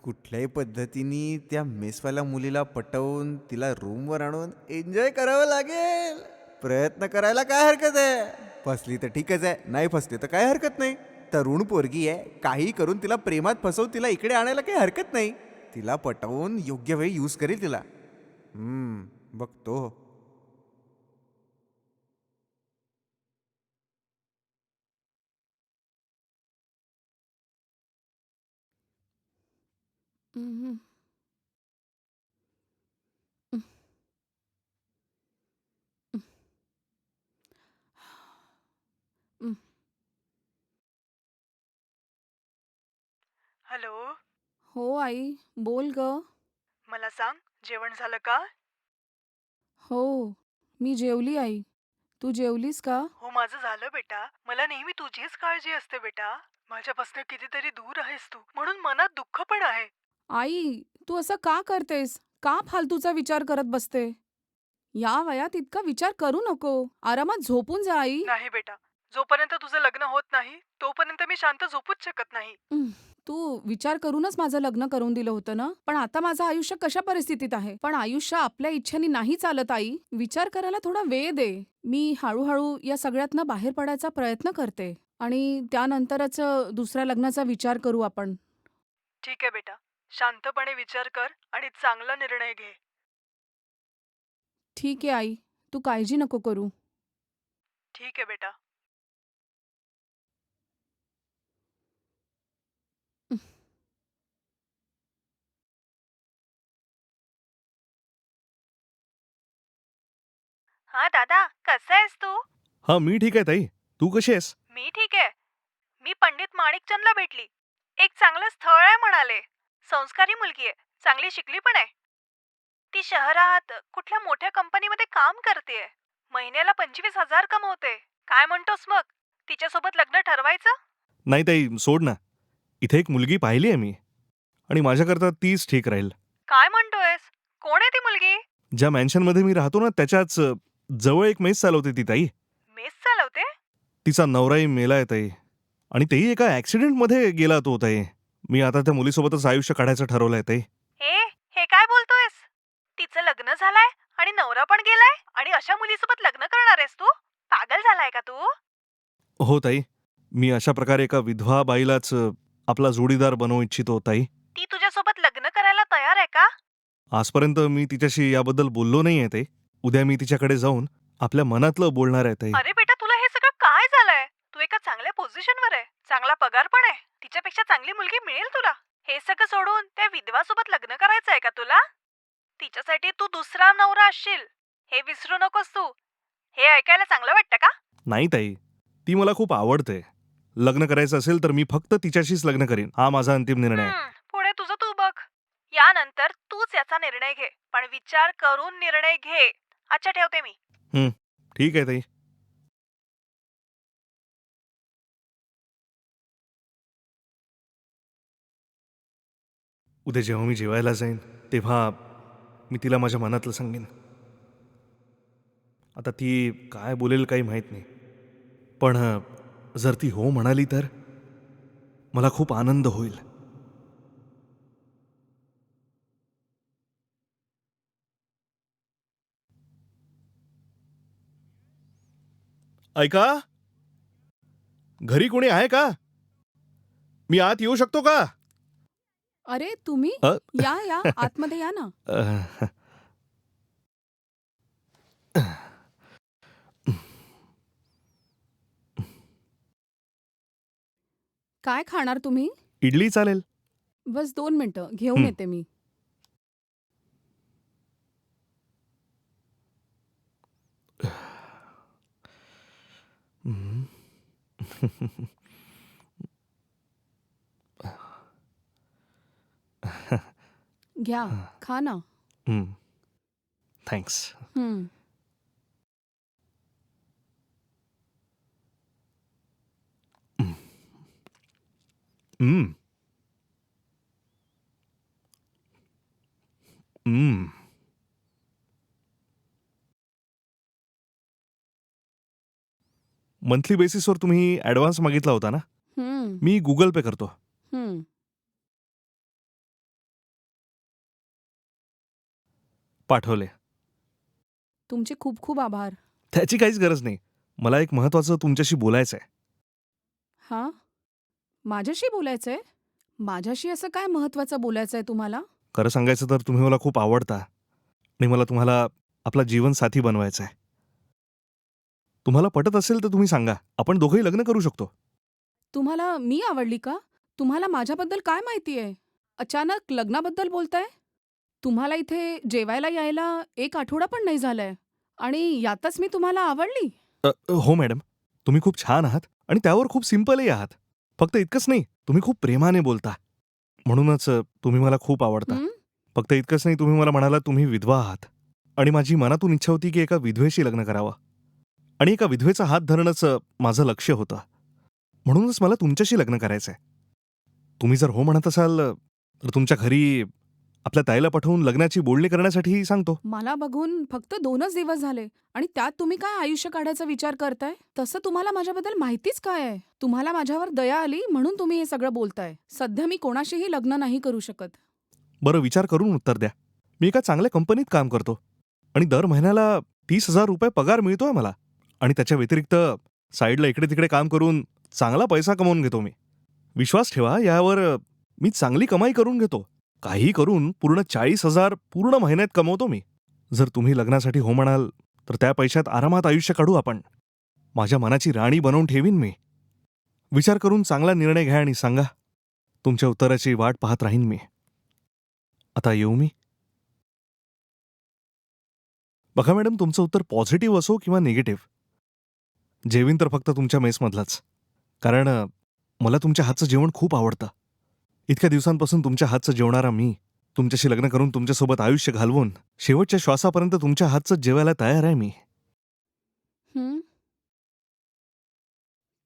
कुठल्याही पद्धतीने त्या मेसवाल्या मुलीला पटवून तिला रूमवर आणून एन्जॉय करावं लागेल. प्रयत्न करायला काय हरकत आहे? फसली तर ठीकच आहे. नाही फसली तर काय हरकत नाही. तरुण पोरगी आहे. काही करून तिला प्रेमात फसवून तिला इकडे आणायला काही हरकत नाही. तिला पटवून योग्य वेळी यूज करेल तिला. बघतो. हं, हं. हं, हं. हं. हॅलो. हो आई, बोल गं. मला सांग, जेवण झालं का? हो, मी जेवली आई. तू जेवलीस का? हो, माझं झालं बेटा. मला नेहमी तुझीच काळजी असते बेटा. माझ्यापासून कितीतरी दूर आहेस तू, म्हणून मनात दुःख पण आहे. आई, तू असं का करतेस? का फालतूचा विचार करत बसते? या वयात इतका विचार करू नको. आरामात झोपून जा आई. नाही बेटा, जोपर्यंत तुझं लग्न होत नाही तोपर्यंत मी शांत झोपूच शकत नाही. तू विचार करूनच माझं लग्न करून दिलं होतं ना? पण आता माझं आयुष्य कशा परिस्थितीत आहे? पण आयुष्य आपल्या इच्छेने नाही चालत आई. विचार करायला थोडा वेळ दे. मी हळूहळू या सगळ्यातनं बाहेर पडायचा प्रयत्न करते. आणि त्यानंतरच दुसऱ्या लग्नाचा विचार करू आपण. ठीक आहे बेटा, शांतपणे विचार कर आणि चांगला निर्णय घे. ठीक आहे आई. तू काळजी नको करू. ठीक आहे बेटा. हा दादा, कसा आहेस तू? हा मी ठीक आहे ताई. तू कशी आहेस? मी ठीक आहे. मी पंडित माणिकचंदला भेटली. एक चांगलं स्थळ आहे म्हणाले. संस्कारी मुलगी आहे, चांगली शिकली पण आहे. ती शहरात कुठल्या मोठ्या कंपनीमध्ये काम करतेय. महिन्याला 25,000 कमवते. काय म्हणतोस मग? तिच्यासोबत लग्न ठरवायचं? नाही ताई, सोड ना. इथे एक मुलगी पाहिली आहे मी आणि माझ्याकरता तीच ठीक राहील. काय म्हणतोयस? कोण आहे ती मुलगी? ज्या मॅन्शनमध्ये मी राहतो ना त्याच्याच जवळ एक मेस चालवते ती ताई. मेस चालवते? तिचा नवराही मेलाय ताई. आणि तेही एका ॲक्सिडेंटमध्ये गेला तो ताई. मी आता त्या मुलीसोबतच आयुष्य काढायचं ठरवलंय ताई. हे काय बोलतोयस? तिचं लग्न झालंय आणि नवरा पण गेलाय आणि अशा मुलीसोबत लग्न करणार आहेस तू? पागल झालाय का तू? हो ताई, मी अशा प्रकारे एका विधवा बाईलाच आपला जोडीदार बनवू इच्छितो ताई. ती तुझ्यासोबत लग्न करायला तयार आहे का? आजपर्यंत मी तिच्याशी याबद्दल बोललो नाहीये ताई. उद्या मी तिच्याकडे जाऊन आपल्या मनातलं बोलणार आहे ताई. अरे बेटा, तुला हे सगळं काय झालंय? तू एका चांगल्या पोझिशनवर आहे, चांगला पगार पण आहे, तिच्यापेक्षा चांगली मुलगी मिळेल तुला. हे सगळं सोडून त्या विधवासोबत लग्न करायचंय का तुला? तिच्यासाठी तू दुसरा नवरा असशील, हे विसरू नकोस तू. हे ऐकायला चांगलं वाटतं का? नाही ताई, ती मला खूप आवडते. लग्न करायचं असेल तर मी फक्त तिच्याशीच लग्न करीन. हा माझा अंतिम निर्णय आहे. पुढे तुझं तू बघ. यानंतर तूच याचा निर्णय घे, पण विचार करून निर्णय घे. अच्छा, ठेवते मी. ठीक आहे ताई. उद्या जेव्हा मी जेवायला जाईन तेव्हा मी तिला माझ्या मनातलं सांगेन. आता ती काय बोलेल काही माहीत नाही. पण जर ती हो म्हणाली तर मला खूप आनंद होईल. ऐका, घरी कोणी आहे का? मी आत येऊ शकतो का? अरे तुम्ही अ, या या आतमध्ये या ना. अ, काय खाणार तुम्ही? इडली चालेल. बस 2 मिनिटं घेऊन हं. येते मी. हं. घ्या, खा ना. थँक्स. हं. हं. हं. मंथली बेसिसवर तुम्ही ॲडव्हान्स मागितला होता ना? हं. मी Google पे करतो. हं. पाठवले. तुमचे खूप खूप आभार. त्याची काहीच गरज नाही. मला एक महत्त्वाचं तुमच्याशी बोलायचं आहे. हां? माझ्याशी बोलायचंय? माझ्याशी असं काय महत्वाचं बोलायचंय तुम्हाला? खरं सांगायचं तर तुम्ही मला खूप आवडता आणि मला तुम्हाला आपला जीवनसाथी बनवायचा आहे. तुम्हाला पटत असेल तर तुम्ही सांगा. आपण दोघंही लग्न करू शकतो. तुम्हाला मी आवडली का? तुम्हाला माझ्याबद्दल काय माहिती आहे? अचानक लग्नाबद्दल बोलताय? तुम्हाला इथे जेवायला यायला 1 आठवडा पण नाही झालाय आणि यातच मी तुम्हाला आवडली? हो मॅडम. तुम्ही खूप छान आहात आणि त्यावर खूप सिंपलही आहात. फक्त इतकंच नाही, तुम्ही खूप प्रेमाने बोलता. म्हणूनच तुम्ही मला खूप आवडता. हं? फक्त इतकंच नाही, तुम्ही मला म्हणालात तुम्ही विधवा आहात आणि माझी मनातून इच्छा होती की एका विधवेशी लग्न करावं आणि एका विधवेचा हात धरणंच माझं लक्ष्य होतं. म्हणूनच मला तुमच्याशी लग्न करायचंय. तुम्ही जर हो म्हणत असाल तर तुमच्या घरी आपल्या ताईला पाठवून लग्नाची बोलणी करण्यासाठी सांगतो. मला बघून फक्त 2च दिवस झाले आणि त्यात तुम्ही काय आयुष्य काढायचा विचार करताय? तसं तुम्हाला माझ्याबद्दल माहितीच काय आहे? तुम्हाला माझ्यावर दया आली म्हणून तुम्ही हे सगळं बोलताय. सध्या मी कोणाशीही लग्न नाही करू शकत. बरं, विचार करून उत्तर द्या. मी एका चांगल्या कंपनीत काम करतो आणि दर महिन्याला ₹30,000 पगार मिळतोय मला आणि त्याच्या व्यतिरिक्त साईडला इकडे-तिकडे काम करून चांगला पैसा कमवून घेतो मी. विश्वास ठेवा, यावर मी चांगली कमाई करून घेतो. काही करून पूर्ण 40,000 पूर्ण महिन्यात कमवतो मी. जर तुम्ही लग्नासाठी हो म्हणाल तर त्या पैशात आरामात आयुष्य काढू आपण. माझ्या मनाची राणी बनवून ठेवीन मी. विचार करून चांगला निर्णय घ्या आणि सांगा. तुमच्या उत्तराची वाट पाहत राहीन मी. आता येऊ मी? बघा मॅडम, तुमचं उत्तर पॉझिटिव्ह असो किंवा निगेटिव्ह, जेवीन तर फक्त तुमच्या मेसमधलाच. कारण मला तुमच्या हातचं जेवण खूप आवडतं. इतक्या दिवसांपासून तुमच्या हातचं जेवणारा मी, तुमच्याशी लग्न करून तुमच्यासोबत आयुष्य घालवून शेवटच्या श्वासापर्यंत तुमच्या हातचं जेवायला तयार आहे मी. हं?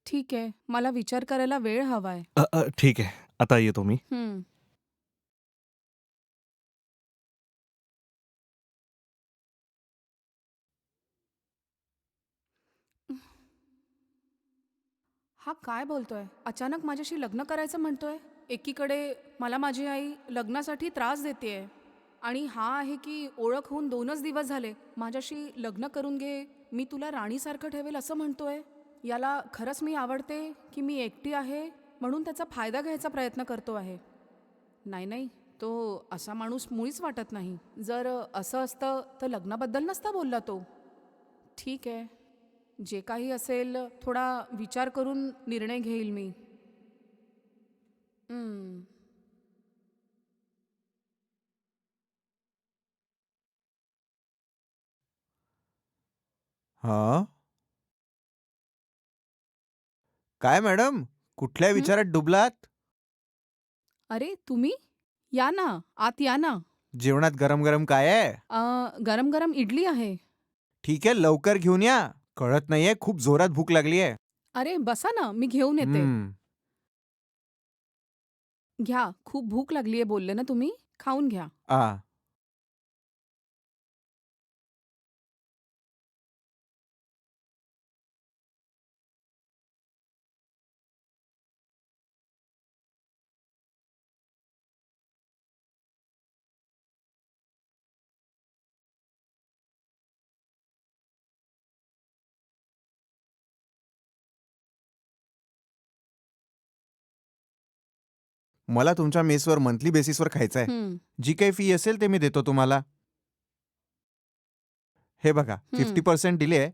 ठीक आहे. मला विचार करायला वेळ हवाय. ठीक आहे. आता येतो मी. हं. हा काय बोलतोय? अचानक माझ्याशी लग्न करायचं म्हणतोय. एकीकडे मला माझी आई लग्नासाठी त्रास देतेय आणि हा आहे की ओळख होऊन 2च दिवस झाले. माझ्याशी लग्न करून घे, मी तुला राणीसारखं ठेवेल असं म्हणतोय. याला खरंच मी आवडते की मी एकटी आहे म्हणून त्याचा फायदा घ्यायचा प्रयत्न करतो आहे? नाही नाही, तो असा माणूस मुळीच वाटत नाही. जर असं असतं तर लग्नाबद्दल नसता बोलला तो. ठीक आहे, जे काही असेल थोडा विचार करून निर्णय घेईल मी. हं. हा, काय मॅडम, कुठल्या हं? विचारात डुबलात? अरे तुम्ही? या ना, आत या ना. जेवणात गरम गरम काय आहे? गरम गरम इडली आहे. ठीक आहे, लवकर घेऊन या. कळत नाहीये, खूप जोरात भूक लागली आहे. अरे बसा ना, मी घेऊन येते. हम्म. घ्या, खूप भूक लागलीये बोलले ना तुम्ही? खाऊन घ्या. आ मला तुमच्या मेसवर मंथली बेसिसवर खायचं आहे. हं, जी काही फी असेल ते मी देतो तुम्हाला. हे बघा, हं. 50% डिले आहे.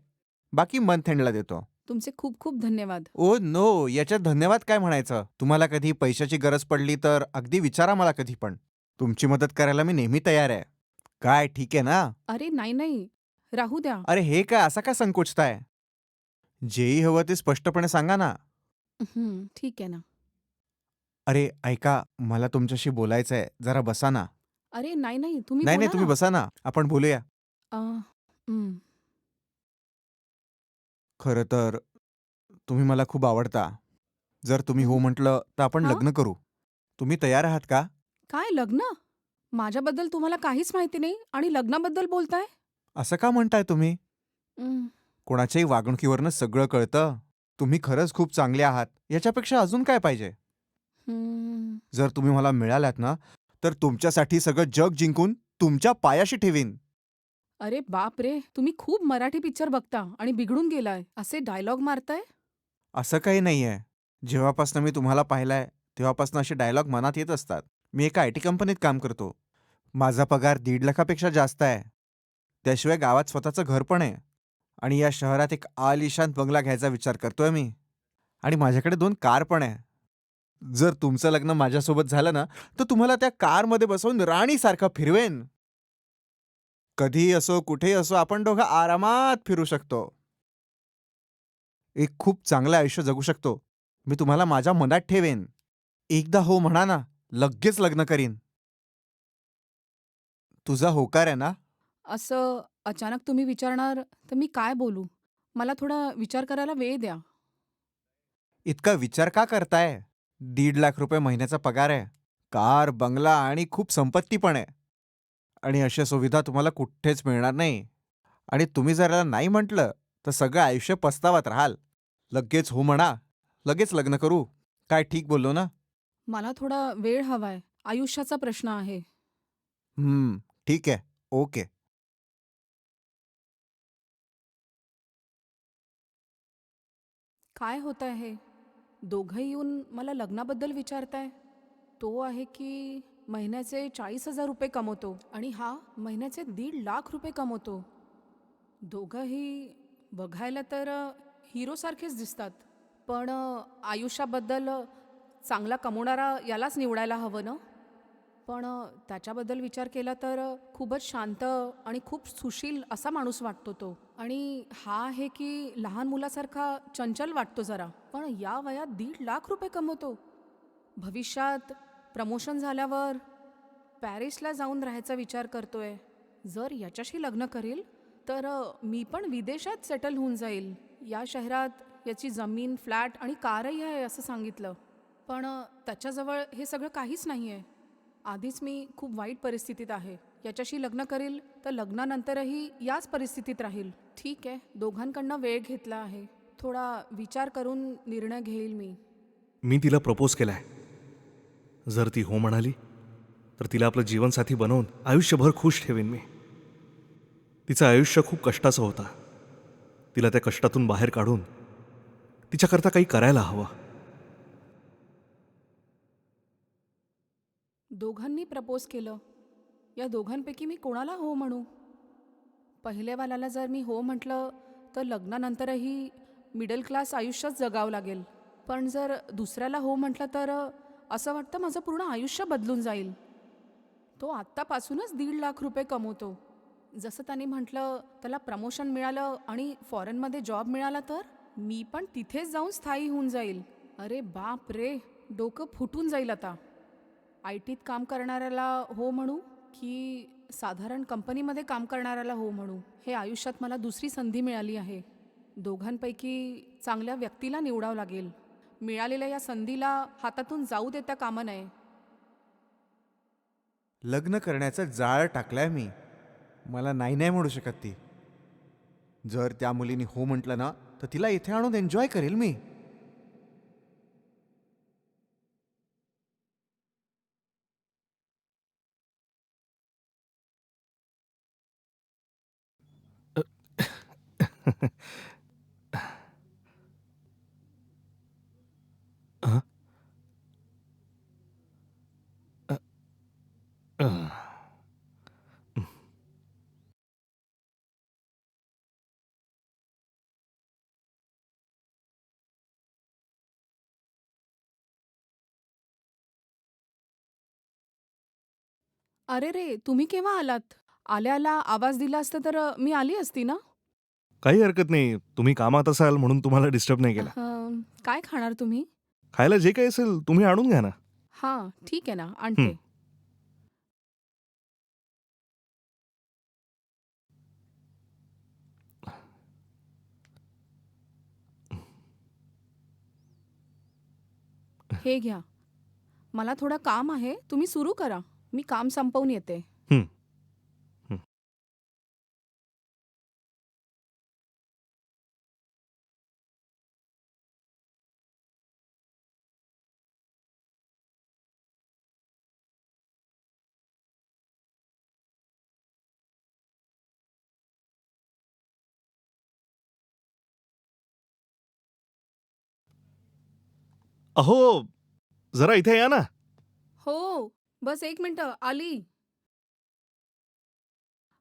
बाकी मंथ एंडला देतो. तुमचे खूप खूप धन्यवाद. ओ नो, याच्यात धन्यवाद काय म्हणायचं? तुम्हाला कधी पैशाची गरज पडली तर अगदी विचारा मला कधी पण. तुमची मदत करायला मी नेहमी तयार आहे. काय ठीक आहे ना? अरे नाही नाही, राहू द्या. अरे हे काय, असा काय संकोचताय? जेही हवं ते स्पष्टपणे सांगा ना. ठीक आहे ना. अरे ऐका, मला तुमच्याशी बोलायचं आहे. जरा बसा ना. अरे नाही नाही, तुम्ही नाही, बोला नाही, तुम्ही ना. बसा ना. आपण बोलूया. अ, हं. खरं तर तुम्ही मला खूप आवडता. जर तुम्ही हो हं. म्हटलं तर आपण हां? लग्न करू. तुम्ही तयार आहात का? काय लग्न? माझ्याबद्दल तुम्हाला काहीच माहिती नाही आणि लग्नाबद्दल बोलताय? असं का म्हणताय तुम्ही? हं, कोणाच्याही वागणुकीवरनं सगळं कळतं. तुम्ही खरंच खूप चांगले आहात. याच्यापेक्षा अजून काय पाहिजे? हं. जर तुम्ही मला मिळालात ना, तर तुमच्यासाठी सगळं जग जिंकून तुमच्या पायाशी ठेवीन. अरे बापरे! तुम्ही खूप मराठी पिक्चर बघता आणि बिघडून गेलाय. असे डायलॉग मारताय? असं काही नाहीये. जेव्हापासनं मी तुम्हाला पाहिलंय, तेव्हापासनं असे डायलॉग मनात येत असतात. मी एका आय-टी कंपनीत काम करतो. माझा पगार 1.5 लाखापेक्षा जास्त आहे. त्याशिवाय गावात स्वतःचं घर पण आहे. आणि या शहरात एक आलिशान बंगला घ्यायचा विचार करतोय मी. आणि माझ्याकडे 2 कार पण आहे. जर तुमचं लग्न माझ्यासोबत झालं ना, तर तुम्हाला त्या कारमध्ये बसवून राणीसारखं फिरवेन. कधीही असो, कुठेही असो, आपण दोघं आरामात फिरू शकतो. एक खूप चांगलं आयुष्य जगू शकतो. मी तुम्हाला माझ्या मनात ठेवेन. एकदा हो म्हणा ना, लगेच लग्न करीन. तुझा होकार आहे ना? असं अचानक तुम्ही विचारणार तर मी काय बोलू? मला थोडा विचार करायला वेळ द्या. इतका विचार का करताय? 1.5 लाख रुपये महिन्याचा पगार आहे. कार, बंगला आणि खूप संपत्ती पण आहे. आणि अशा सुविधा तुम्हाला कुठेच मिळणार नाही. आणि तुम्ही जर याला नाही म्हटलं, तर सगळं आयुष्य पस्तावत राहाल. लगेच हो म्हणा. लगेच लग्न करू. काय ठीक बोललो ना? मला थोडा वेळ हवाय. आयुष्याचा प्रश्न आहे. ठीक आहे. ओके. काय होतंय हे? दोघं येऊन मला लग्नाबद्दल विचारताय. तो आहे की महिन्याचे 40,000 रुपये कमवतो आणि हा महिन्याचे 1.5 लाख रुपये कमवतो. दोघंही बघायला तर हिरोसारखेच दिसतात. पण आयुष्याबद्दल चांगला कमवणारा यालाच निवडायला हवं ना? पण त्याच्याबद्दल विचार केला तर खूपच शांत आणि खूप सुशील असा माणूस वाटतो तो. आणि हा आहे की लहान मुलासारखा चंचल वाटतो जरा. पण या वयात 1.5 लाख रुपये कमवतो. भविष्यात प्रमोशन झाल्यावर पॅरिसला जाऊन राहायचा विचार करतोय. जर याच्याशी लग्न करेल तर मी पण विदेशात सेटल होऊन जाईल. या शहरात याची जमीन, फ्लॅट आणि कारही आहे असं सांगितलं. पण त्याच्याजवळ हे सगळं काहीच नाही आहे. आधीच मी खूप वाईट परिस्थितीत आहे. याच्याशी लग्न करेल तर लग्नानंतरही याच परिस्थितीत राहील. ठीक आहे, दोघांकडनं वेळ घेतला आहे. थोडा विचार करून निर्णय घेईल मी. मी तिला प्रपोज केलाय. जर ती हो म्हणाली तर तिला आपलं जीवनसाथी बनवून आयुष्यभर खुश ठेवेन मी. तिचं आयुष्य खूप कष्टाचं होतं. तिला त्या कष्टातून बाहेर काढून तिच्याकरता काही करायला हवं. दोघांनी प्रपोज केलं. या दोघांपैकी मी कोणाला हो म्हणू? पहिलेवाल्याला जर मी हो म्हटलं तर लग्नानंतरही मिडल क्लास आयुष्यच जगावं लागेल. पण जर दुसऱ्याला हो म्हटलं तर असं वाटतं माझं पूर्ण आयुष्य बदलून जाईल. तो आत्तापासूनच 1.5 लाख रुपये कमवतो. जसं त्यांनी म्हटलं त्याला प्रमोशन मिळालं आणि फॉरेनमध्ये जॉब मिळाला तर मी पण तिथेच जाऊन स्थायी होऊन जाईल. अरे बाप रे, डोकं फुटून जाईल आता. आय टीत काम करणाऱ्याला हो म्हणू की साधारण कंपनीमध्ये काम करणाऱ्याला हो म्हणू? हे आयुष्यात मला दुसरी संधी मिळाली आहे. दोघांपैकी चांगल्या व्यक्तीला निवडावं लागेल. मिळालेल्या या संधीला हातातून जाऊ देता कामा नये. लग्न करण्याचं जाळ टाकलाय मी. मला नाही नाही म्हणू शकत ती. जर त्या मुलीने हो म्हटलं ना तर तिला इथे आणून एन्जॉय करेल मी. हं? अ, अ. अरे रे, तुम्ही केव्हा आलात? आल्या आल्या आवाज दिला असता तर मी आली असती ना. काही हरकत नाही. तुम्ही कामात असाल म्हणून तुम्हाला डिस्टर्ब नाही केला. काय खाणार तुम्ही? खायला जे काही असेल तुम्ही आणून घ्या ना. हां, ठीक आहे ना, हं. आणते. हे घ्या. मला थोडं काम आहे, तुम्ही सुरू करा. मी काम संपवून येते. हं. हं. अहो, जरा इथे या ना. हो, बस 1 मिनिटं, आली.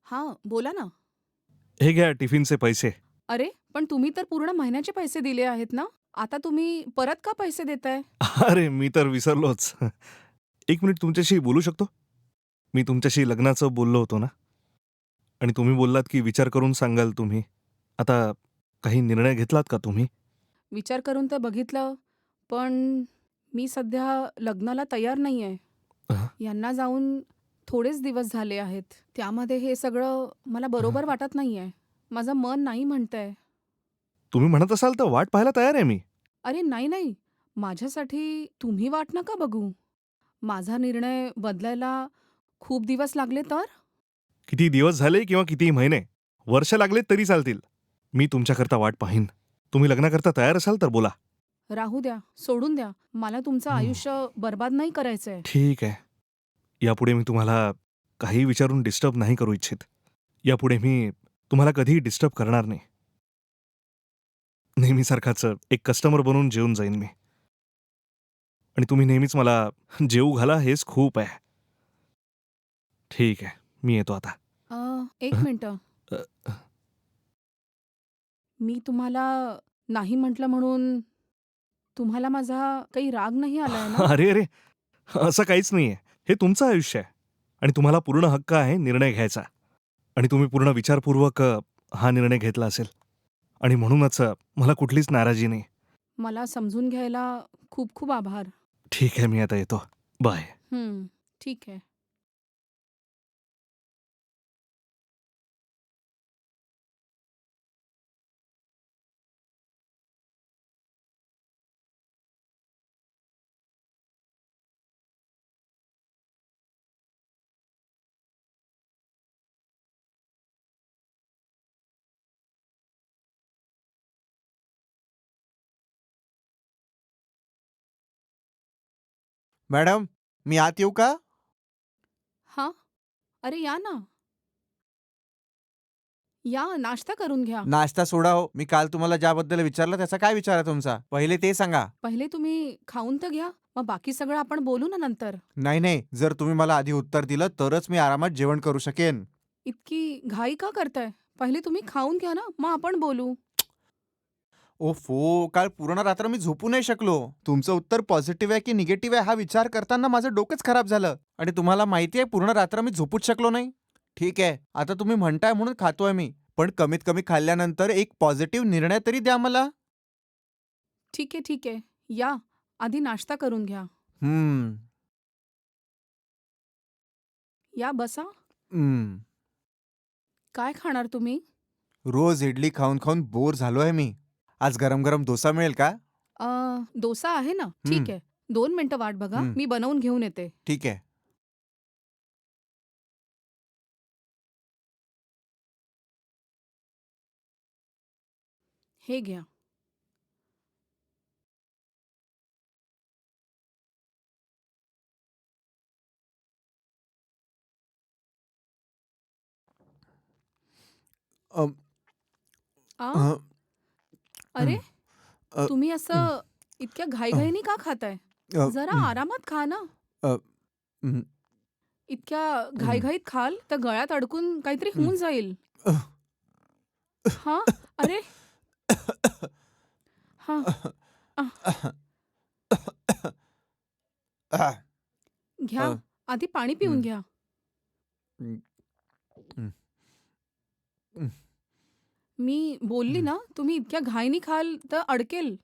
हां, बोला ना. हे घ्या टिफिनचे पैसे. अरे, पण तुम्ही तर पूर्ण महिन्याचे पैसे दिले आहेत ना? आता तुम्ही परत का पैसे देताय? अरे, मी तर विसरलोच. 1 मिनिट तुमच्याशी बोलू शकतो? मी तुमच्याशी लग्नाचं बोललो होतो ना? आणि तुम्ही बोललात की विचार करून सांगाल तुम्ही. आता काही निर्णय घेतलात का तुम्ही? विचार करून तर बघितलं, पण मी सध्या लग्नाला तयार नाहीये. अ, यांना जाऊन थोडेच दिवस झाले आहेत. त्यामध्ये हे सगळं मला बरोबर वाटत नाहीये. माझं मन नाही म्हणतंय. तुम्ही म्हणत असाल तर वाट पाहायला तयार आहे मी. अरे नाही, नाही. माझ्यासाठी तुम्ही वाट नका बघू. माझा निर्णय बदलायला खूप दिवस लागले तर? किती दिवस झाले किंवा कितीही महिने, वर्ष लागलेत तरी चालतील. मी तुमच्याकरता वाट पाहीन. तुम्ही लग्नाकरता तयार असाल तर बोला. राहू द्या, सोडून द्या. मला तुमचं हं. आयुष्य बरबाद नाही करायचंय. ठीक आहे. यापुढे मी तुम्हाला काही विचारून डिस्टर्ब नाही करू इच्छित. यापुढे मी तुम्हाला कधीही डिस्टर्ब करणार नाही. नेहमीसारखाच एक कस्टमर बनून जेवून जाईन मी. आणि तुम्ही नेहमीच मला जेवू घाला हेच खूप आहे. ठीक आहे. मी येतो आता. 1 मिनिटं. अ, अ, मी तुम्हाला नाही म्हटलं म्हणून तुम्हाला माझा काही राग नाही आलाय ना? अरे, अरे! असं काहीच नाहीये. हे तुमचं आयुष्य आहे. आणि तुम्हाला पूर्ण हक्क आहे निर्णय घ्यायचा. आणि तुम्ही पूर्ण विचारपूर्वक हा निर्णय घेतला असेल. आणि म्हणूनच मला कुठलीच नाराजी नाही. मला समजून घ्यायला खूप खूप आभार. ठीक आहे, मी आता येतो. बाय. ठीक आहे. मॅडम, मी आत येऊ का? हां? अरे या ना. या, नाश्ता करून घ्या. नाश्ता सोडा हो. मी काल तुम्हाला ज्याबद्दल विचारलं त्याचा काय विचार आहे तुमचा? पहिले ते सांगा. पहिले तुम्ही खाऊन तर घ्या. मग बाकी सगळं आपण बोलू ना नंतर. नाही, नाही. जर तुम्ही मला आधी उत्तर दिलं तरच मी आरामात जेवण करू शकेन. इतकी घाई का करताय? पहिले तुम्ही खाऊन घ्या ना, मग आपण बोलू. ओफो! काल पूर्ण रात्र मी झोपू नाही शकलो. तुमचं उत्तर पॉझिटिव्ह आहे की निगेटिव्ह आहे हा विचार करताना माझं डोकंच खराब झालं. आणि तुम्हाला माहिती आहे पूर्ण रात्र मी झोपूच शकलो नाही. ठीक आहे, आता तुम्ही म्हणताय म्हणून खातोय मी. पण कमीत कमी खाल्ल्यानंतर एक पॉझिटिव्ह निर्णय तरी द्या मला. ठीक आहे, ठीक आहे. या, आधी नाश्ता करून घ्या. हं. या, बसा. हं. काय खाणार तुम्ही? रोज इडली खाऊन खाऊन बोर झालोय मी. आज गरम गरम डोसा मिळेल का? डोसा आहे ना? हं. ठीक आहे. 2 मिनिटं वाट बघा. हं. मी बनवून घेऊन येते. ठीक आहे. हे घ्या. अ, आ? अ, अरे, हं. अ, तुम्ही हं. असं इतक्या अ, घाईघाईने का खाताय? अ, जरा हं. आरामात खा ना. अ, हं. इतक्या हं. घाईघाईत खाल तर गळ्यात अडकून काहीतरी हं. होऊन जाईल. अ, हां? अरे, हां. आह, अ, घ्या. आधी पाणी पिऊन हं. घ्या. हं. हं. हं. मी बोलली हं. ना, तुम्ही इतक्या घाईने खाल तर अडकेल.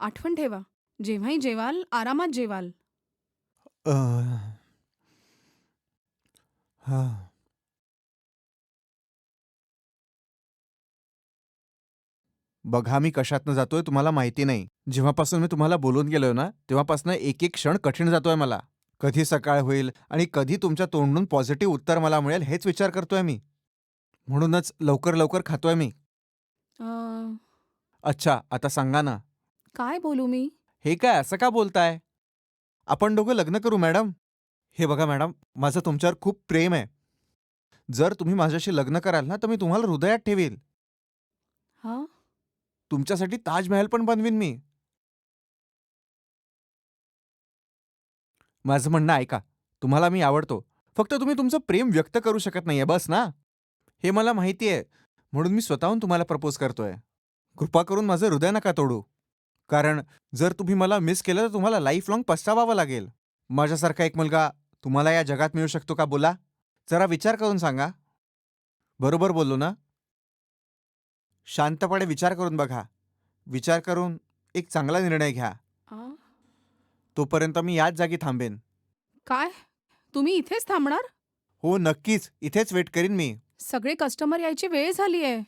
आठवण ठेवा. जेव्हाही जेवाल, आरामात जेवाल. अ, हां. बघा मी कशातनं जातोय तुम्हाला माहिती नाही. जेव्हापासून मी तुम्हाला बोलून गेलोय ना, तेव्हापासून एक एक क्षण कठीण जातोय मला. कधी सकाळ होईल आणि कधी तुमच्या तोंडून पॉझिटिव्ह उत्तर मला मिळेल हेच विचार करतोय मी. म्हणूनच लवकर लवकर खातोय मी. अ, अच्छा, आता सांगा ना. काय बोलू मी? हे काय असं का बोलताय? आपण दोघं लग्न करू मॅडम. हे बघा मॅडम, माझं तुमच्यावर खूप प्रेम आहे. जर तुम्ही माझ्याशी लग्न कराल ना, तर मी तुम्हाला हृदयात ठेवील. हां? तुमच्यासाठी ताजमहल पण बनवीन मी. माझं म्हणणं ऐका. तुम्हाला मी आवडतो. फक्त तुम्ही तुमचं प्रेम व्यक्त करू शकत नाहीये, बस ना. हे मला माहिती आहे. म्हणून मी स्वतःहून तुम्हाला प्रपोज करतोय. कृपा करून माझं हृदय नका तोडू. कारण जर तुम्ही मला मिस केलं, तर तुम्हाला लाईफ लाँग पछतावावं लागेल. माझ्यासारखा एक मुलगा तुम्हाला या जगात मिळू शकतो का बोला? जरा विचार करून सांगा. बरोबर बोललो ना? शांतपणे विचार करून बघा. विचार करून एक चांगला निर्णय घ्या. आ? तोपर्यंत मी याच जागी थांबेन. काय? तुम्ही इथेच थांबणार? हो, नक्कीच. इथेच वेट करीन मी. सगळे कस्टमर यायची वेळ झाली आहे.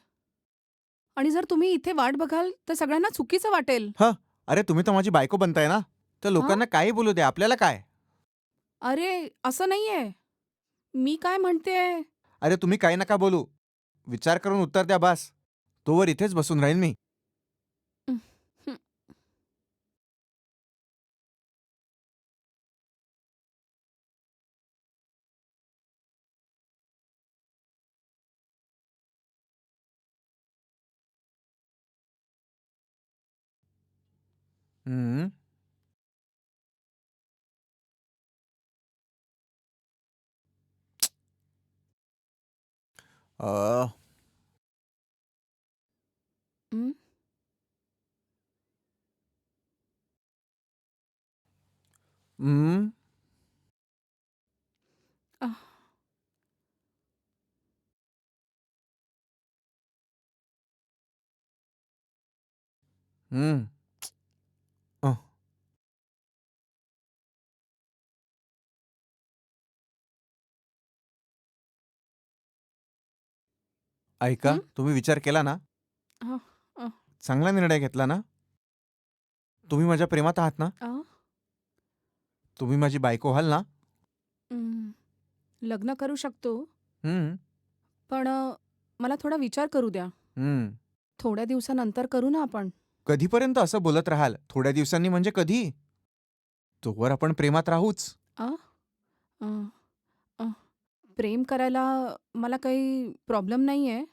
आणि जर तुम्ही इथे वाट बघाल, तर सगळ्यांना चुकीचं वाटेल. हं, अरे तुम्ही तर माझी बायको बनताय ना, तर हां? लोकांना काही बोलू द्या, आपल्याला काय? अरे, असं नाहीये. मी काय म्हणतेय अरे तुम्ही काही नका बोलू. विचार करून उत्तर द्या बास. तोवर इथेच बसून राहीन मी. हं, हं. हं. अ, हं. हं. आह, हं. अ, ऐका, हं. तुम्ही विचार केला ना? आह, आह, चांगला निर्णय घेतला ना? तुम्ही माझ्या प्रेमात आहात ना? आह. तुम्ही माझी बायको व्हाल ना? हं. लग्न करू शकतो, हं. पण मला थोडा विचार करू द्या. हं. थोड्या दिवसानंतर करू ना आपण. कधीपर्यंत असं बोलत राहाल? थोड्या दिवसांनी म्हणजे कधी? तोवर आपण प्रेमात राहूच. अ, अ, अ, प्रेम करायला मला काही प्रॉब्लेम नाही आहे.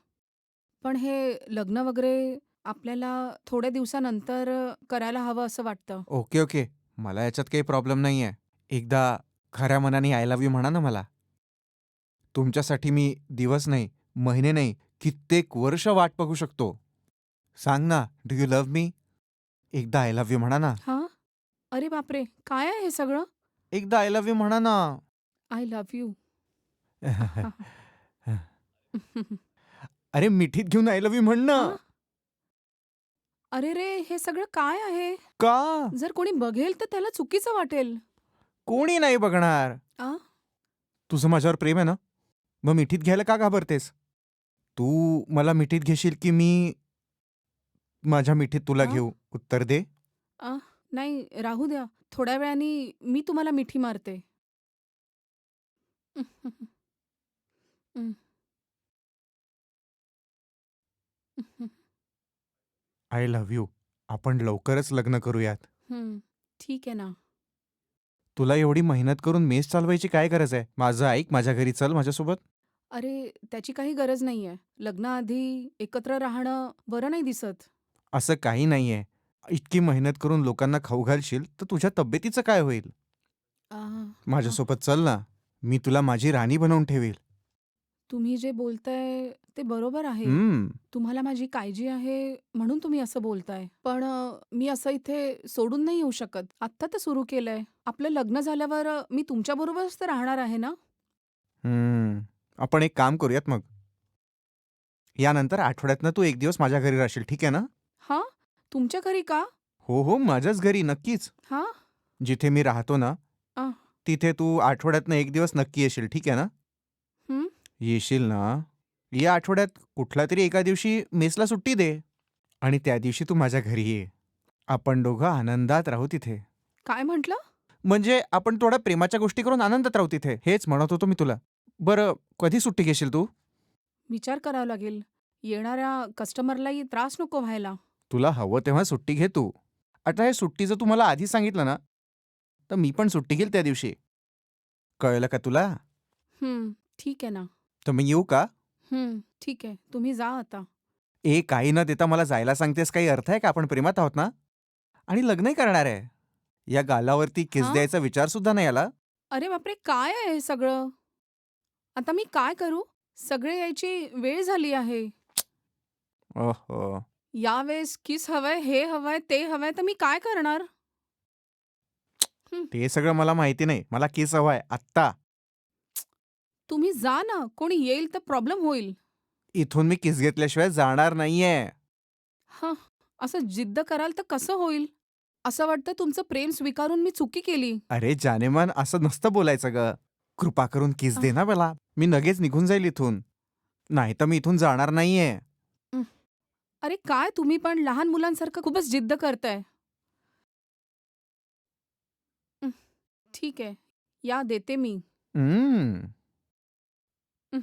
पण हे लग्न वगैरे आपल्याला थोड्या दिवसानंतर करायला हवं असं वाटतं. Okay, okay. मला याच्यात काही प्रॉब्लेम नाहीये. एकदा खऱ्या मनाने आय लव्ह यू म्हणा ना मला. तुमच्यासाठी मी दिवस नाही, महिने नाही, कित्येक वर्ष वाट बघू शकतो. सांग ना, डू यू लव्ह मी? एकदा आय लव्ह यू म्हणा ना. हां? अरे बापरे! काय आहे हे सगळं? एकदा आय लव्ह यू म्हणा ना. I love you. अरे मिठीत घेऊन आय लव्ह यू म्हण ना. हां? अरे रे! हे सगळं काय आहे? का? जर कोणी बघेल तर त्याला चुकीचं वाटेल. कोणी नाही बघणार. आ? तुझं माझ्यावर प्रेम आहे ना? मग मिठीत घ्यायला का घाबरतेस? तू मला मिठीत घेशील की मी माझ्या मिठीत तुला आ? घेऊ? उत्तर दे. आ? नाही राहू द्या. थोड्या वेळाने मी तुम्हाला मिठी मारते. I love you. आपण लवकरच लग्न करूयात. ठीक आहे ना. तुला एवढी मेहनत करून मेस चालवायची काय गरज आहे? माझं ऐक, माझ्या घरी चल माझ्यासोबत. अरे, त्याची काही गरज नाहीये. लग्नाआधी एकत्र राहणं बरं नाही दिसत. असं काही नाहीये. इतकी मेहनत करून लोकांना खाऊ घालशील तर तुझ्या तब्येतीचं काय होईल? आ, आ, माझ्यासोबत चल ना. मी तुला माझी राणी बनवून ठेवील. तुम्ही जे बोलताय ते बरोबर आहे. हम्म. तुम्हाला माझी काळजी आहे म्हणून तुम्ही असं बोलताय. पण मी असं इथे सोडून नाही येऊ शकत. आत्ता तर सुरू केलंय. आपलं लग्न झाल्यावर मी तुमच्याबरोबरच तर राहणार आहे ना? हम्म. आपण एक काम करूयात मग. यानंतर आठवड्यातनं तू एक दिवस माझ्या घरी राहशील, ठीक आहे ना? हां? तुमच्या घरी का? हो, हो. माझ्याच घरी नक्कीच. हां? जिथे मी राहतो ना, अ, तिथे तू आठवड्यातनं एक दिवस नक्की येशील, ठीक आहे ना? हं? येशील ना? या आठवड्यात कुठल्यातरी एका दिवशी मेसला सुट्टी दे आणि त्या दिवशी तू माझ्या घरी ये. आपण दोघं आनंदात राहू तिथे. काय म्हटलं? म्हणजे आपण थोड्या प्रेमाच्या गोष्टी करून आनंदात राहू तिथे. हेच म्हणत होतो मी तुला. बरं, कधी सुट्टी घेशील तू? विचार करावा लागेल. येणाऱ्या कस्टमरलाही त्रास नको व्हायला. तुला हवं तेव्हा सुट्टी घे तू. आता हे सुट्टीचं तू मला आधी सांगितलं ना, तर मी पण सुट्टी घेईल त्या दिवशी. कळलं का तुला? ठीक आहे ना. तर मी येऊ का? ठीक आहे. तुम्ही जा आता. काही न देता मला जायला सांगतेस, काही अर्थ आहे का? आपण प्रेमात आहोत ना? आणि लग्नही करणार आहे. या गालावरती किस हां? द्यायचा विचार सुद्धा नाही आला. अरे बापरे! काय आहे हे सगळं? आता मी काय करू? सगळे यायची वेळ झाली आहे. ओहो. यावेळेस किस हवंय, हे हवंय, ते हवंय, तर मी काय करणार? हं, ते सगळं मला माहिती नाही. मला किस हवाय आत्ता. तुम्ही जा ना. कोणी येईल तर प्रॉब्लेम होईल. इथून मी किस घेतल्याशिवाय जाणार नाहीये. हं, असं जिद्द कराल तर कसं होईल? असं वाटतं तुमचं प्रेम स्वीकारून मी चुकी केली. अरे जानेमान, असं नसतं बोलायचं ग. कृपा करून किस दे अह, ना मला. मी लगेच निघून जाईल इथून. नाहीतर मी इथून जाणार नाहीये. हं. अरे काय तुम्ही पण लहान मुलांसारखं खूपच जिद्द करताय. हं, ठीक आहे. या देते मी. हम्म. हं,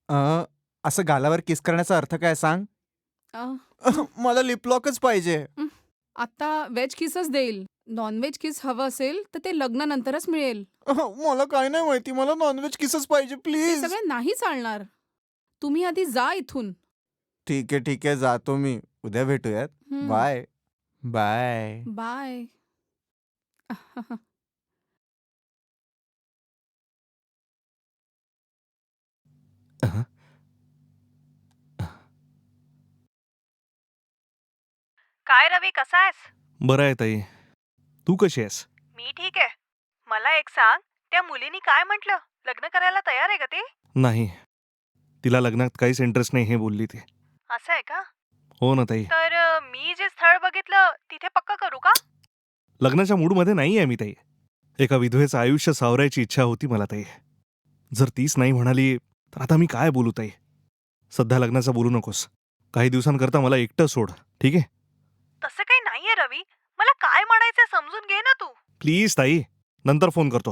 अ, असं गालावर किस करण्याचा अर्थ काय सांग? अ, हं, मला लिपलॉकच पाहिजे. हं. आता व्हेज किसच देईल. नॉन-व्हेज किस हवं असेल तर ते लग्नानंतरच मिळेल. मला काय नाही माहिती. मला नॉनव्हेज किसच पाहिजे हे प्लीज. सगळं नाही चालणार. तुम्ही आधी जा इथून. ठीक आहे, ठीक आहे. जातो मी. उद्या भेटूयात. हं, बाय. बाय. बाय. अहं. काय रवी, कसा आहेस? बरं आहे ताई. तू कशी आहेस? मी ठीक आहे. मला एक सांग, त्या मुलीनी काय म्हटलं? लग्न करायला तयार आहे का ती? नाही. तिला लग्नात काहीच इंटरेस्ट नाही हे बोलली ती. असं आहे का? हो ना ताई. तर मी जे स्थळ बघितलं तिथे पक्का करू का? लग्नाच्या मूडमध्ये नाही आहे मी ताई. एका विधवेचं आयुष्य सावरायची इच्छा होती मला ताई. जर तीच नाही म्हणाली तर आता मी काय बोलू ताई? सध्या लग्नाचं बोलू नकोस. काही दिवसांकरता मला एकटं सोड, ठीक आहे? तसं काही नाहीये रवी. मला काय म्हणायचं समजून घे ना तू. प्लीज ताई, नंतर फोन करतो.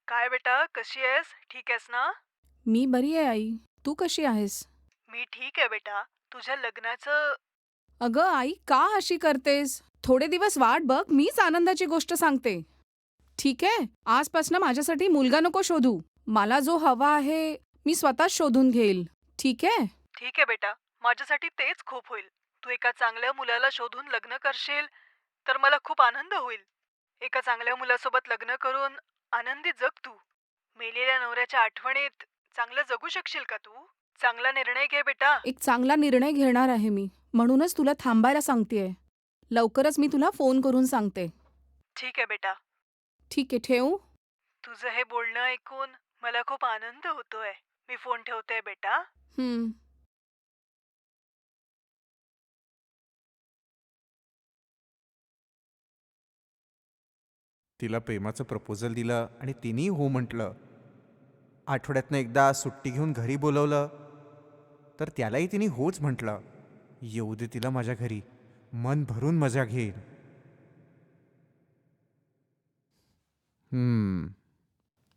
काय बेटा, कशी आहेस? ठीक आहेस ना? मी बरी आहे आई. तू कशी आहेस? मी ठीक आहे बेटा. तुझ्या लग्नाचं अगं आई, का अशी करतेस? थोडे दिवस वाट बघ, मीच आनंदाची गोष्ट सांगते. ठीक आहे? आजपासनं माझ्यासाठी मुलगा नको शोधू. मला जो हवा आहे, मी स्वतःच शोधून घेईल. ठीक आहे? ठीक आहे बेटा. माझ्यासाठी तेच खूप होईल. तू एका चांगल्या मुलाला शोधून लग्न करशील, तर मला खूप आनंद होईल. एका चांगल्या मुलासोबत लग्न करून आनंदी जग तू. मेलेल्या नवऱ्याच्या आठवणीत चांगलं जगू शकशील का तू? चांगला निर्णय घे बेटा. एक चांगला निर्णय घेणार आहे मी. म्हणूनच तुला थांबायला सांगतेय. लवकरच मी तुला फोन करून सांगते. ठीक आहे बेटा. ठीक आहे, ठेवू? तुझं हे बोलणं ऐकून मला खूप आनंद होतोय. मी फोन ठेवते बेटा. हं. तिला प्रेमाचं प्रपोजल दिलं आणि तिनेही हो म्हटलं. आठवड्यातनं एकदा सुट्टी घेऊन घरी बोलवलं तर त्यालाही तिने होच म्हटलं. येऊ दे तिला माझ्या घरी, मन भरून मजा घेईल.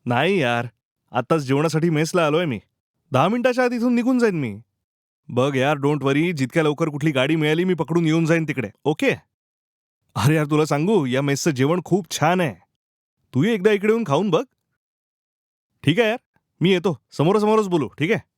नाही यार, आत्ताच जेवणासाठी मेसला आलोय मी. 10 मिनिटाच्या आत इथून निघून जाईन मी. बघ यार, डोंट वरी, जितक्या लवकर कुठली गाडी मिळाली मी पकडून येऊन जाईन तिकडे. ओके? अरे यार, तुला सांगू, या मेसचं जेवण खूप छान आहे. तूही एकदा इकडे येऊन खाऊन बघ. ठीक आहे यार, मी येतो. समोरासमोरच बोलू, ठीक आहे?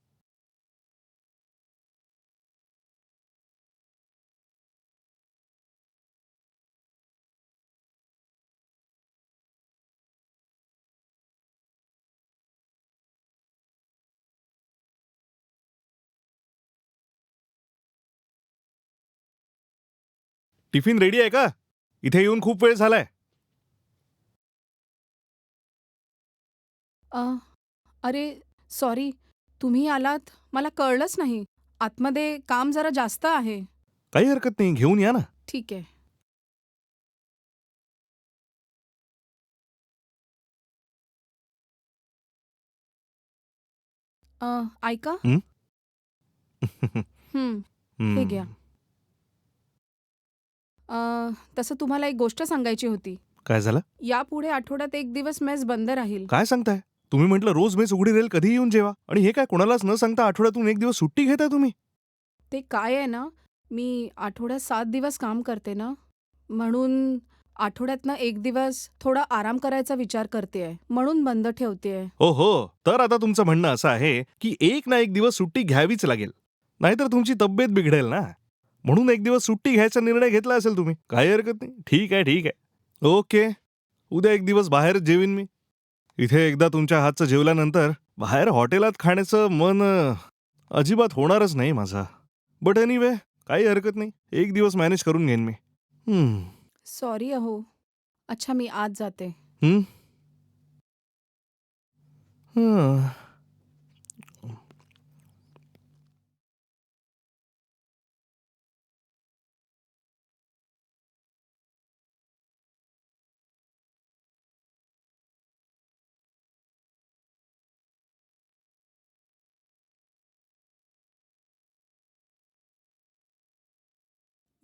टिफिन रेडी आहे का? इथे येऊन खूप वेळ झालाय. अ, अरे सॉरी, तुम्ही आलात मला कळलंच नाही. आतमध्ये काम जरा जास्त आहे. काही हरकत नाही, घेऊन या ना. ठीक आहे. ऐका. हं? हं, हे घ्या. तसं तुम्हाला एक गोष्ट सांगायची होती. काय झालं? यापुढे आठवड्यात एक दिवस मेस बंद राहील. काय सांगताय? तुम्ही म्हटलं रोज मेस उघडी राहील, कधीही येऊन जेवा. आणि हे काय, कोणालाच न सांगता आठवड्यातून एक दिवस सुट्टी घेताय तुम्ही? ते काय आहे ना, मी आठवड्यात 7 दिवस काम करते ना, म्हणून आठवड्यातनं एक दिवस थोडा आराम करायचा विचार करतेय. म्हणून बंद ठेवतेय. हो, तर आता तुमचं म्हणणं असं आहे की एक ना एक दिवस सुट्टी घ्यावीच लागेल, नाहीतर तुमची तब्येत बिघडेल ना. म्हणून एक दिवस सुट्टी घ्यायचा निर्णय घेतला असेल तुम्ही. काही हरकत नाही. ठीक आहे. ओके, उद्या एक दिवस बाहेर जेवीन मी. इथे एकदा तुमच्या हातचं जेवल्यानंतर बाहेर हॉटेलात खाण्याचं मन अजिबात होणारच नाही माझा. बट एनिवे, काही हरकत नाही. एक दिवस मॅनेज करून घेईन मी. सॉरी अहो. अच्छा, मी आज जाते. हं? हं.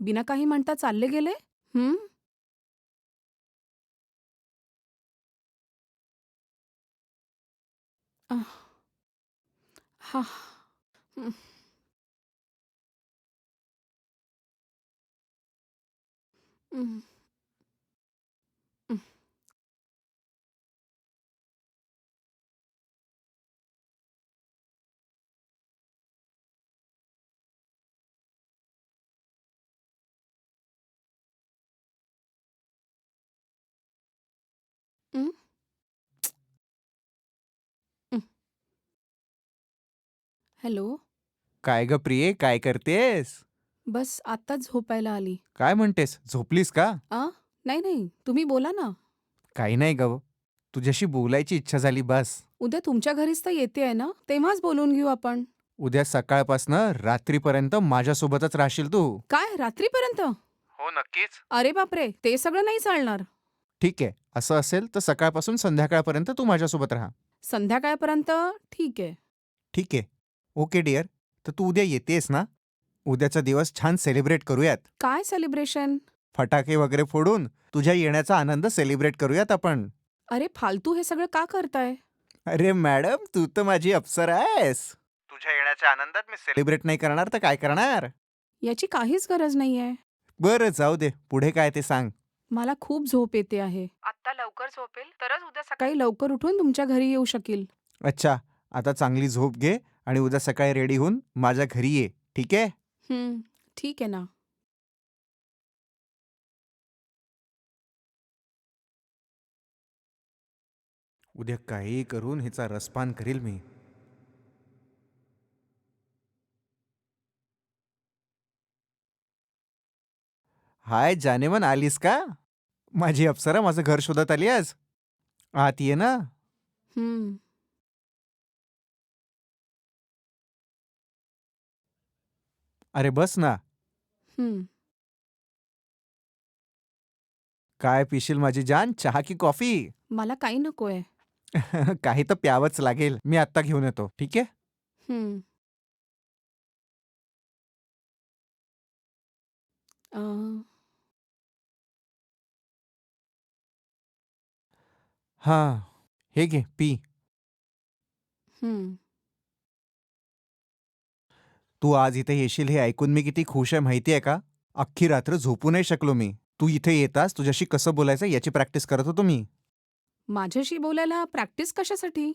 बिना काही म्हणता चालले गेले? हं? आह, हा. हं, हं, हं, हं, हं. हॅलो. काय ग प्रिये, काय करतेस? बस आत्ताच झोपायला आली. काय म्हणतेस, झोपलीस का? नाही, तुम्ही बोला ना. काही नाही ग, तुझ्याशी बोलायची इच्छा झाली बस. उद्या तुमच्या घरीच तर येतेय ना, तेव्हाच बोलून घेऊ आपण. उद्या सकाळपासनं रात्रीपर्यंत माझ्यासोबतच राहशील तू. काय, रात्रीपर्यंत? हो नक्कीच. अरे बापरे, ते सगळं नाही चालणार. ठीक आहे, असं असेल तर सकाळपासून संध्याकाळपर्यंत तू माझ्यासोबत राहा. संध्याकाळपर्यंत ठीक आहे. ठीक आहे. Okay dear. तर तू उद्या येतेस ना? उद्याचा दिवस छान सेलिब्रेट करूयात. काय सेलिब्रेशन? फटाके वगैरे फोडून तुझ्या येण्याचा आनंद सेलिब्रेट करूयात आपण. अरे फालतू हे सगळं का करताय? अरे मॅडम, तू तर माझी अप्सरा आहेस. तुझ्या येण्याच्या आनंदात मी सेलिब्रेट नाही करणार तर काय करणार? याची काहीच गरज नाहीये. बरं जाऊ दे, पुढे काय ते सांग. मला खूप झोप येते आहे. आत्ता लवकर झोपेल तरच उद्या सकाळी लवकर उठून तुमच्या घरी येऊ शकील. अच्छा, आता चांगली झोप घे आणि उद्या सकाळी रेडी होऊन माझ्या घरी ये, ठीक आहे? ठीक आहे ना. उद्या काही करून हिचा रसपान करील मी. हाय जानेमन, आलीस का? माझी अप्सरा माझं घर शोधत आली आज. आत ये ना. हं. अरे बस ना. हं. काय पिशील माझी जान, चहा की कॉफी? मला काही नकोय. काही तर प्यावंच लागेल. मी आत्ता घेऊन येतो, ठीक आहे? हं. अ, हां, हे घे पी. हं. तू आज इथे येशील हे ऐकून मी किती खुश आहे माहिती आहे का? अख्खी रात्र झोपू नाही शकलो मी. तू इथे येतास तुझ्याशी कसं बोलायचं याची प्रॅक्टिस करत होतो मी. माझ्याशी बोलायला प्रॅक्टिस कशासाठी?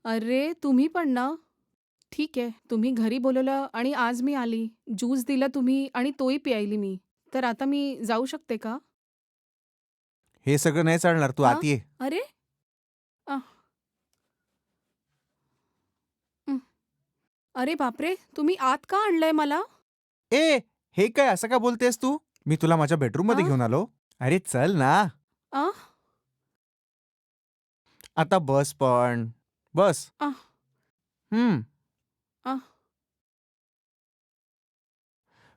अरे तुम्ही पण ना. ठीक आहे. तुम्ही घरी बोलवलं आणि आज मी आली. ज्यूस दिला तुम्ही आणि तोही प्यायली मी. तर आता मी जाऊ शकते का? हे सगळं नाही चालणार, तू हां? आत ये. अरे? अ, हं. अरे बापरे! तुम्ही आत का आणलंय मला? ए, हे काय असं का बोलतेस तू? मी तुला माझ्या बेडरूममध्ये आ? घेऊन आलो. अरे चल ना. आ? आता बस पण. बस. आ? हं. आ?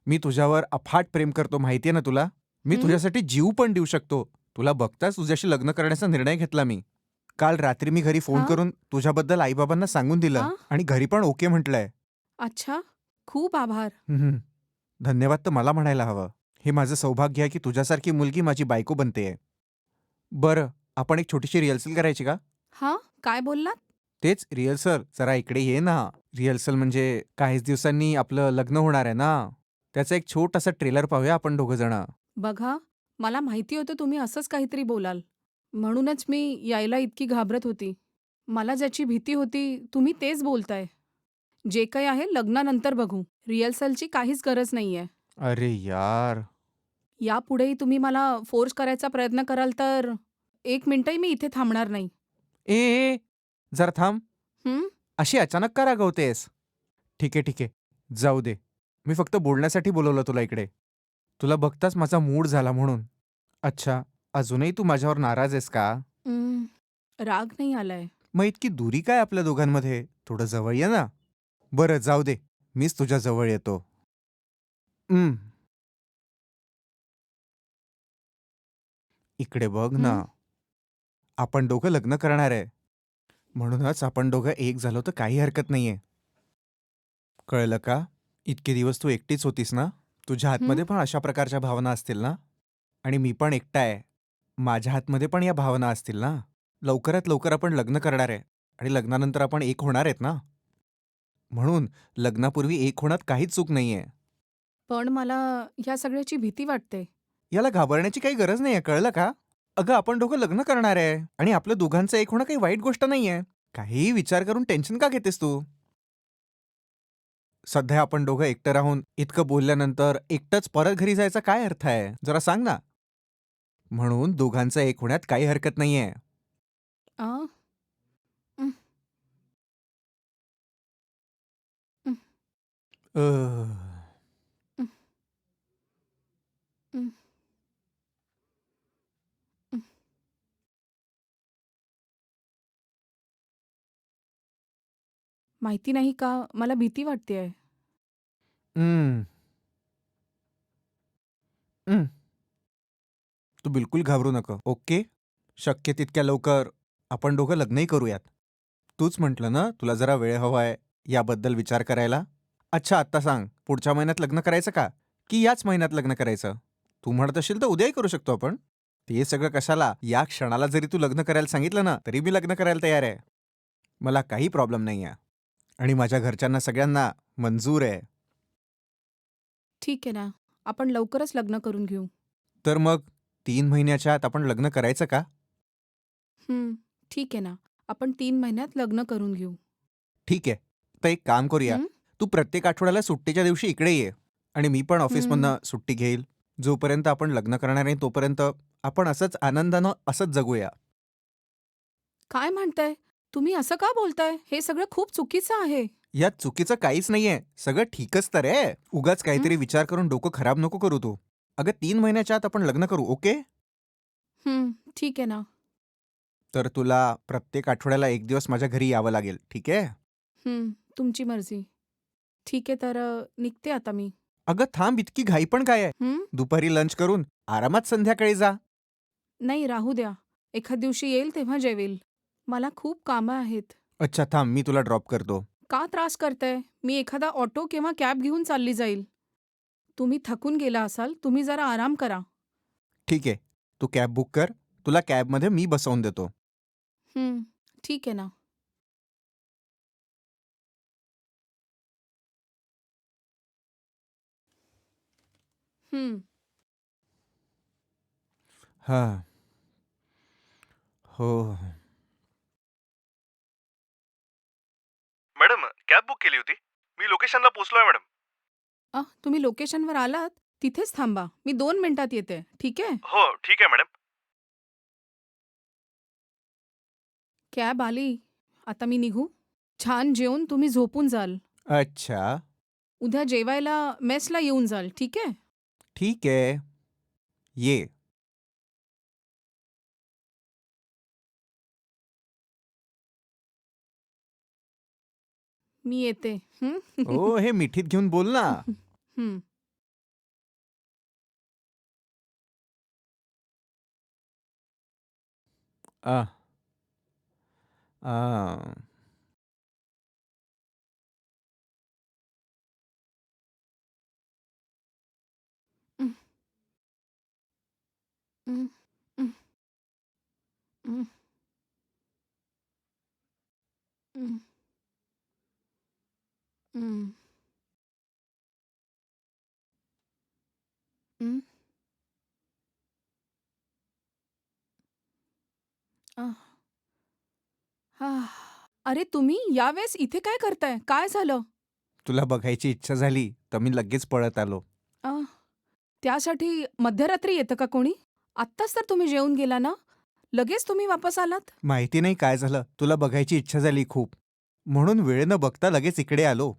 मी तुझ्यावर अफाट प्रेम करतो माहितीये ना तुला? मी हं? तुझ्यासाठी जीव पण देऊ शकतो. तुला बघताच तुझ्याशी लग्न करण्याचा निर्णय घेतला मी. काल रात्री मी घरी फोन हां? करून तुझ्याबद्दल आई-बाबांना सांगून दिलं आ? आणि घरी पण ओके म्हटलंय. अच्छा. खूप आभार. हं. धन्यवाद तर मला म्हणायला हवं. हे माझं सौभाग्य आहे की तुझ्यासारखी मुलगी माझी बायको बनतेय. बरं, आपण एक छोटीशी रिहर्सल करायची का? हां? काय बोललात? तेच रिहर्सल. जरा इकडे ये ना. रिहर्सल म्हणजे काहीच दिवसांनी आपलं लग्न होणार आहे ना. त्याचा एक छोटासा ट्रेलर पाहूया आपण दोघं जण. बघा, मला माहिती होतं तुम्ही असंच काहीतरी बोलाल. म्हणूनच मी यायला इतकी घाबरत होती. मला ज्याची भीती होती तुम्ही तेच बोलताय. जे काही आहे लग्नानंतर बघू. रिहर्सलची काहीच गरज नाहीये. अरे यार. यापुढेही तुम्ही मला फोर्स करायचा प्रयत्न कराल तर 1 मिनिटही मी इथे थांबणार नाही. ए, जरा थांब. हं? अशी अचानक का रागवतेस? ठीक आहे, ठीक आहे. जाऊ दे. मी फक्त बोलण्यासाठी बोलवलं तुला इकडे. तुला बघताच माझा मूड झाला म्हणून. अच्छा, अजूनही तू माझ्यावर नाराज आहेस का? राग नाही आलाय. मग इतकी दुरी काय आपल्या दोघांमध्ये? थोडं जवळ ये ना. बरं जाऊ दे. मीच तुझ्या जवळ येतो. हं. इकडे बघ ना. हं? आपण दोघं लग्न करणार आहे. म्हणूनच आपण दोघं एक झालो तर काही हरकत नाहीये. कळलं का? इतके दिवस तू एकटीच होतीस ना? तुझ्या हं? आतमध्ये पण अशा प्रकारच्या भावना असतील ना? आणि मी पण एकटा आहे. माझ्या आतमध्ये पण या भावना असतील ना? लवकरात लवकर आपण लग्न करणार आहे आणि लग्नानंतर आपण एक होणार आहेत ना? म्हणून लग्नापूर्वी एक होण्यात काहीच चूक नाहीये. पण मला ह्या सगळ्याची भीती वाटते. याला घाबरण्याची काही गरज नाहीये, कळलं का? अगं आपण दोघं लग्न करणार आहे आणि आपलं दोघांचं एक होणं काही वाईट गोष्ट नाहीये. काहीही विचार करून टेन्शन का घेतेस तू? सध्या आपण दोघं एकटं राहून इतकं बोलल्यानंतर एकटंच परत घरी जायचा काय अर्थ आहे? जरा सांग ना. म्हणून दोघांचं एक होण्यात काही हरकत नाहीये. आ? हं, हं, अ, हं, हं, हं. माहिती नाही का मला भीती वाटतेय. हं, हं. तू बिलकुल घाबरू नको, ओके? शक्य तितक्या लवकर आपण दोघं लग्नही करूयात. तूच म्हटलं ना तुला जरा वेळ हवाय याबद्दल विचार करायला. अच्छा आत्ता सांग, पुढच्या महिन्यात लग्न करायचं का? की याच महिन्यात लग्न करायचं? तू म्हणत असशील तर उद्याही करू शकतो आपण. ते सगळं कशाला? या क्षणाला जरी तू लग्न करायला सांगितलं ना, तरी मी लग्न करायला तयार आहे. मला काही प्रॉब्लेम नाही आहे. आणि माझ्या घरच्यांना सगळ्यांना मंजूर आहे. ठीक आहे ना. आपण लवकरच लग्न करून घेऊ. तर मग 3 महिन्याच्या आत आपण लग्न करायचं का? ठीक आहे ना. आपण 3 महिन्यात लग्न करून घेऊ. ठीक आहे. तर एक काम करूया. हं? तू प्रत्येक आठवड्याला सुट्टीच्या दिवशी इकडे ये. आणि मी पण ऑफिसमधनं सुट्टी घेईल. जोपर्यंत आपण लग्न करणार नाही तोपर्यंत आपण असंच आनंदानं असंच जगूया. काय म्हणताय? तुम्ही असं का बोलताय? हे सगळं खूप चुकीचं आहे. यात चुकीचं काहीच नाहीये. सगळं ठीकच तर आहे. उगाच काहीतरी विचार करून डोकं खराब नको करू तू. अगं 3 महिन्याच्या आत आपण लग्न करू, ओके? ठीक आहे ना. तर तुला प्रत्येक आठवड्याला 1 दिवस माझ्या घरी यावं लागेल, ठीक आहे? तुमची मर्जी. ठीक आहे तर निघते आता मी. अगं थांब, इतकी घाई पण काय आहे? हं? दुपारी लंच करून आरामात संध्याकाळी जा. नाही राहू द्या. एखाद दिवशी येईल तेव्हा जेवेल. मला खूप कामं आहेत. अच्छा थांब, मी तुला ड्रॉप करतो. का त्रास करताय? मी एखादा ऑटो किंवा कॅब घेऊन चालली जाईल. तुम्ही थकून गेला असाल, तुम्ही जरा आराम करा. ठीक आहे, तू कॅब बुक कर. तुला कॅबमध्ये मी बसवून देतो. ठीक आहे ना. हं. हां. हो. मॅडम कॅब बुक केली होती. मी लोकेशनला पोहोचलोय मॅडम. तुम्ही लोकेशनवर आलात? तिथेच थांबा. मी 2 मिनिटात येते. ठीक आहे? हो ठीक आहे मॅडम. कॅब आली. आता मी निघू? छान जेवून तुम्ही झोपून जाल. अच्छा, उद्या जेवायला मेसला येऊन जाल. ठीक आहे? ठीक आहे. ये. मी येते. हं? ओ, हे मिठीत घेऊन बोल ना. हं. आ. आ. हं. हं. हं. हं. हं. हं. हं. आह. अरे तुम्ही यावेळेस इथे काय करताय? काय झालं? तुला बघायची इच्छा झाली, तर मी लगेच पळत आलो. आह, त्यासाठी मध्यरात्री येतं का कोणी? आत्ताच तर तुम्ही जेवून गेला ना? लगेच तुम्ही वापस आलात? माहिती नाही काय झालं, तुला बघायची इच्छा झाली खूप. म्हणून वेळ न बघता लगेच इकडे आलो.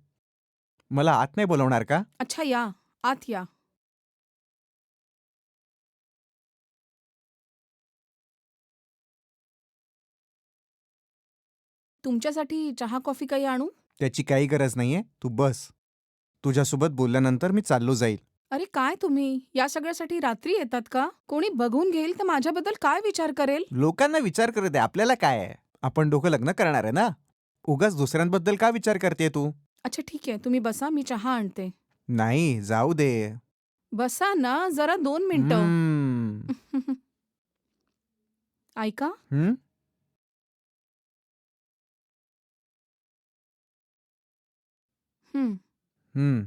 मला आत नाही बोलवणार का? अच्छा या. आत या. तुमच्यासाठी चहा कॉफी काही आणू? त्याची काही गरज नाहीये, तू बस. तुझ्यासोबत बोलल्यानंतर मी चाललो जाईल. अरे काय तुम्ही? या सगळ्यासाठी रात्री येतात का? कोणी बघून घेईल तर माझ्याबद्दल काय विचार करेल? लोकांना विचार करू दे, आपल्याला काय आहे? आपण दोघं लग्न करणार आहे ना? उगाच दुसऱ्यांबद्दल का विचार करते तू? अच्छा ठीक आहे. तुम्ही बसा. मी चहा आणते. नाही, जाऊ दे. बसा ना. जरा 2 मिनिटं. हम्म. ऐका. हं? हं. हं.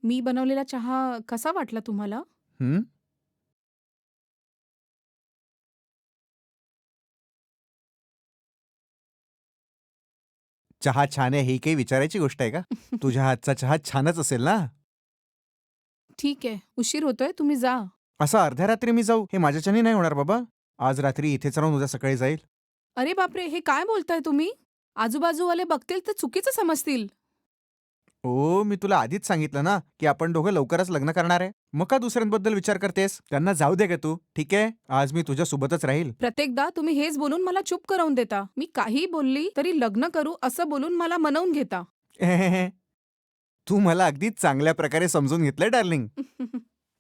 मी बनवलेला चहा कसा वाटला तुम्हाला? हं? चहा छान आहे ही काही विचारायची गोष्ट आहे का? तुझ्या हातचा चहा छानच असेल ना? ठीक आहे. उशीर होतोय. तुम्ही जा. असं अर्ध्या रात्री मी जाऊ हे माझ्याच्याने नाही होणार बाबा. आज रात्री इथेच राहून उद्या सकाळी जाईल. अरे बापरे! हे काय बोलताय तुम्ही? आजूबाजूवाले बघतील तर चुकीचं समजतील. ओ, मी तुला आधीच सांगितलं ना की आपण दोघं लवकरच लग्न करणार आहे. मग का दुसऱ्यांबद्दल विचार करतेस? त्यांना जाऊ दे का तू? ठीक आहे, आज मी तुझ्या सोबतच राहील. प्रत्येकदा तुम्ही हेच बोलून मला चूप करवून देता. मी काहीही बोलली तरी लग्न करू असं बोलून मला मनवून घेता. तू मला अगदी चांगल्या प्रकारे समजून घेतलंय डार्लिंग.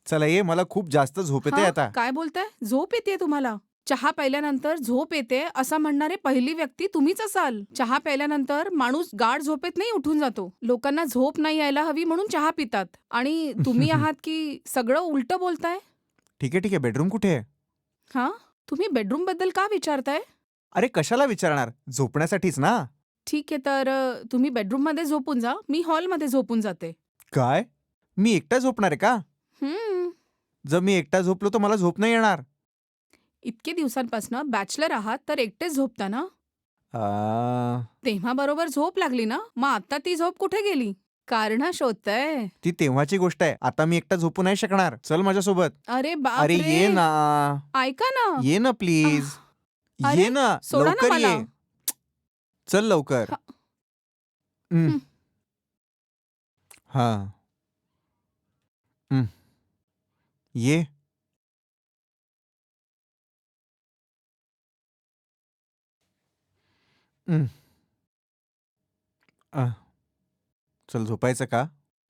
चला ये, मला खूप जास्त झोप येते हां, आता. काय बोलताय? झोप येतेय तुम्हाला? चहा प्यायल्यानंतर झोप येते असं म्हणणारे पहिली व्यक्ती तुम्हीच असाल. चहा प्यायल्यानंतर माणूस गाढ झोपेत नाही उठून जातो. लोकांना झोप नाही यायला हवी म्हणून चहा पितात. आणि तुम्ही आहात की सगळं उलटं बोलताय? ठीक आहे, बेडरूम कुठे आहे? हां? तुम्ही बेडरूमबद्दल का विचारताय? अरे कशाला विचारणार, झोपण्यासाठीच ना. ठीक आहे, तर तुम्ही बेडरूममध्ये झोपून जा. मी हॉलमध्ये झोपून जाते. काय? मी एकटा झोपणार आहे का? हं. जर मी एकटा झोपलो तर मला झोप नाही येणार. इतके दिवसांपासनं बॅचलर आहात तर एकटेच झोपता ना? तेव्हा बरोबर झोप लागली ना? मग आता ती झोप कुठे गेली? कारणं शोधताय. ती तेव्हाची गोष्ट आहे, आता मी एकटा झोपू नाही शकणार. चल माझ्यासोबत. अरे अरे बापरे! ये ना, ऐका ना. ये ना प्लीज. अरे, ये ना, सोडा ना लवकर मला. ये. चल लवकर. हं. हा. ये. हं. आ. चल झोपायचं का?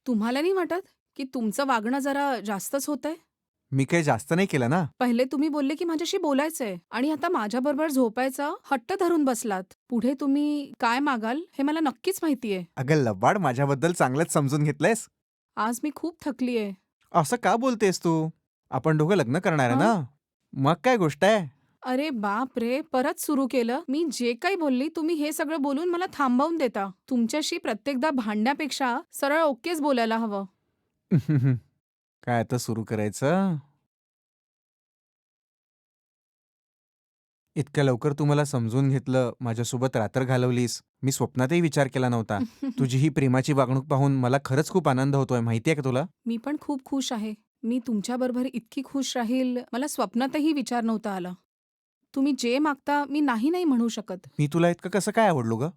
तुम्हाला नाही वाटत की तुमचं वागणं जरा जास्तच होतंय? मी काही जास्त नाही केलं ना. पहिले तुम्ही बोलले की माझ्याशी बोलायचंय आणि आता माझ्याबरोबर झोपायचा हट्ट धरून बसलात. पुढे तुम्ही काय मागाल हे मला नक्कीच माहितीये. अगं लबाड, माझ्याबद्दल चांगलंच समजून घेतलंयस. आज मी खूप थकलीये. असं का बोलतेस तू? आपण दोघं लग्न करणार आहे ना? मग काय गोष्ट आहे? अरे बाप रे, परत सुरू केलं. मी जे काही बोलली तुम्ही हे सगळं बोलून मला थांबवून देता. तुमच्याशी प्रत्येकदा भांडण्यापेक्षा सरळ ओकेच बोलायला हवं. काय आता सुरू करायचं? इतक्या लवकर तू मला समजून घेतलं, माझ्यासोबत रात्र घालवलीस. मी स्वप्नातही विचार केला नव्हता. तुझी ही प्रेमाची वागणूक पाहून मला खरंच खूप आनंद होतोय, माहितीये का तुला? मी पण खूप खुश आहे. मी तुमच्याबरोबर इतकी खुश राहील मला स्वप्नातही विचार नव्हता आला. तुम्ही जे मागता मी नाही नाही म्हणू शकत. मी तुला इतकं कसं काय आवडलो ग?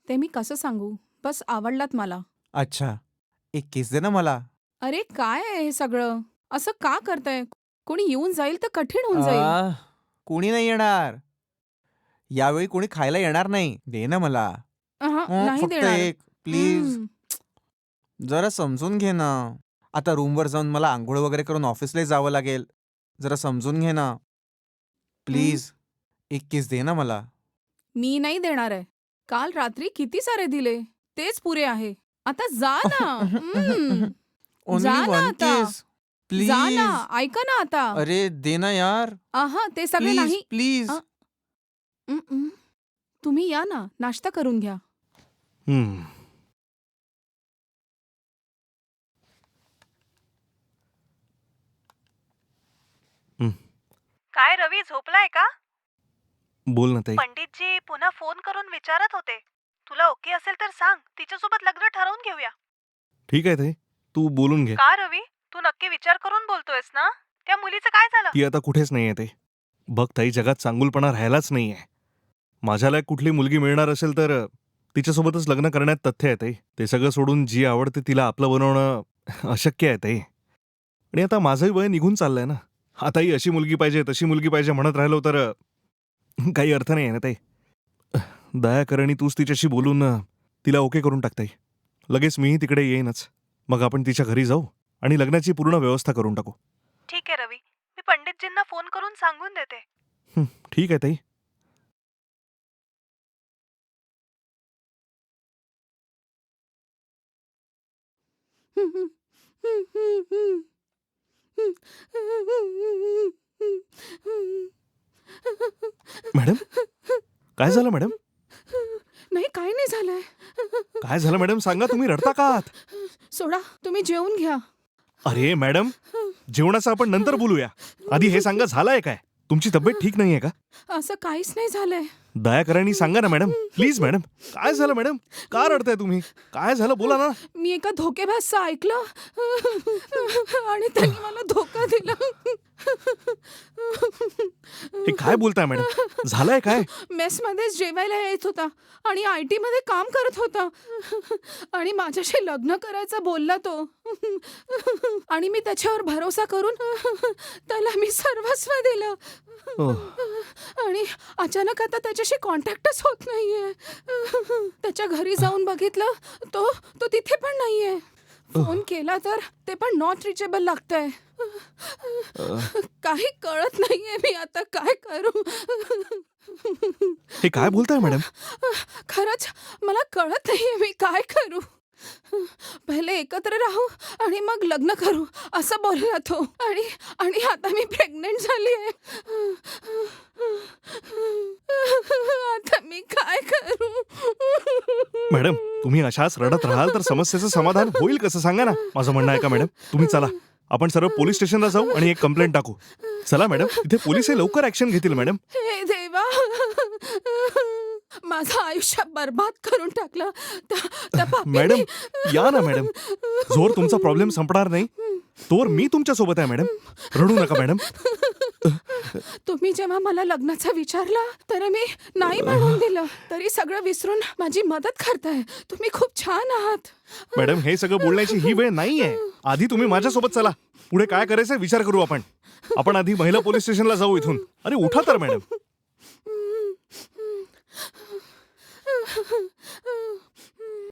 ते मी कसं सांगू? बस आवडलात मला. अच्छा, एक किस दे ना मला. अरे काय आहे हे सगळं? असं का करताय? कोणी येऊन जाईल तर कठीण होऊन जाईल. कोणी नाही येणार. यावेळी कोणी खायला येणार नाही. दे ना मला. नाही फक्त देणार. एक प्लीज. हम्म. जरा समजून घे ना. आता रूमवर जाऊन मला आंघोळ वगैरे करून ऑफिसला जावं लागेल. जरा समजून घे ना प्लीज. एक किस दे ना मला. मी नाही देणार आहे. काल रात्री किती सारे दिले. तेच पुरे आहे. आता जा ना. जा ओनली ना वन आता. किस प्लीज. जा ना. ऐका ना आता. अरे दे ना यार. ते सगळे प्लीज नाही. प्लीज. तुम्ही या ना. नाश्ता करून घ्या. हम्म. काय रवी, झोपलाय का? बोल ना ताई. पंडितजी पुन्हा फोन करून विचारत होते. तुला ओके असेल तर सांग, तिच्यासोबत लग्न ठरवून घेऊया. ठीक आहे ताई, तू बोलून घे. का रवी, तू नक्की विचार करून बोलतोयस ना? त्या मुलीचं काय झालं? ती आता कुठेच नाहीये ताई. बघ ताई, जगात चांगुलपणा राहिलाच नाहीये. माझ्या लायक कुठली मुलगी मिळणार असेल तर तिच्यासोबतच लग्न करण्यात तथ्य आहे ताई. ते सगळं सोडून जी आवडते तिला आपलं बनवणं अशक्य आहे ताई. आणि आता माझंही वय निघून चाललंय ना. आताही अशी मुलगी पाहिजे तशी मुलगी पाहिजे म्हणत राहिलो तर काही अर्थ नाही आहे ना ताई. दया कर आणि तूच तिच्याशी बोलून तिला ओके करून टाक ताई. लगेच मीही तिकडे येईनच. मग आपण तिच्या घरी जाऊ आणि लग्नाची पूर्ण व्यवस्था करून टाकू. ठीक आहे रवी, मी पंडितजींना फोन करून सांगून देते. ठीक आहे ताई. मॅडम, काय झालं मॅडम? नाही, काही नाही झालंय. काय झालं मॅडम, सांगा. तुम्ही रडता का आहात? सोडा, तुम्ही जेवून घ्या. अरे मॅडम, जेवणाचं आपण नंतर बोलूया. आधी हे सांगा, झालंय काय? तुमची तब्येत ठीक नाहीये का? असं काहीच नाही झालंय. दया करा आणि सांगा ना मॅडम. Please madam. काय झालं मॅडम? का रडताय तुम्ही? काय झालं, बोला ना. मी एका धोकेबाजचं ऐकलं आणि त्यांनी मला धोका दिला. हे काय बोलताय मॅडम? झालंय काय? मेसमध्येच जेवायला येत होता आणि IT मध्ये काम करत होता आणि माझ्याशी लग्न करायचं बोलला तो. आणि मी त्याच्यावर भरोसा करून त्याला मी सर्वस्व दिलं. आणि अचानक आता त्याच्याशी कॉन्टॅक्टच होत नाहीये. त्याच्या घरी जाऊन बघितलं, तो तिथे पण नाहीये. फोन केला तर ते पण नॉट रिचेबल लागतंय. काही कळत नाहीये मी आता काय करू. हे काय बोलताय मॅडम? खरंच मला कळत नाहीये मी काय करू. पहिले एकत्र राहू आणि मग लग्न करू असं बोलला तो. आणि आणि आता मी प्रेग्नेंट झाली आहे. आता मी काय करू. मॅडम, तुम्ही अशाच रडत राहाल तर समस्येचं समाधान होईल कसं सांगा ना. माझं म्हणणं आहे का मॅडम, तुम्ही चला, आपण सर्व पोलीस स्टेशनला जाऊ आणि एक कंप्लेंट टाकू. चला मॅडम, इथे पोलीस हे लवकर ऍक्शन घेतील मॅडम. हे देवा, माझं आयुष्य बर्बाद करून टाकलं त्या पापीने. मॅडम या ना मॅडम, जोर तुमचा प्रॉब्लेम संपणार नाही तोवर मी तुमच्या सोबत आहे मॅडम. रडू नका मॅडम. तुम्ही जेव्हा मला लग्नाचा विचारला तर मी नाही म्हणून दिलं, तरी सगळं विसरून माझी मदत करताय. तुम्ही खूप छान आहात. मॅडम, हे सगळं बोलण्याची ही वेळ नाहीये. आधी तुम्ही माझ्यासोबत चला, पुढे काय करायचं विचार करू आपण. आपण आधी महिला पोलीस स्टेशनला जाऊ इथून. अरे उठा तर मॅडम.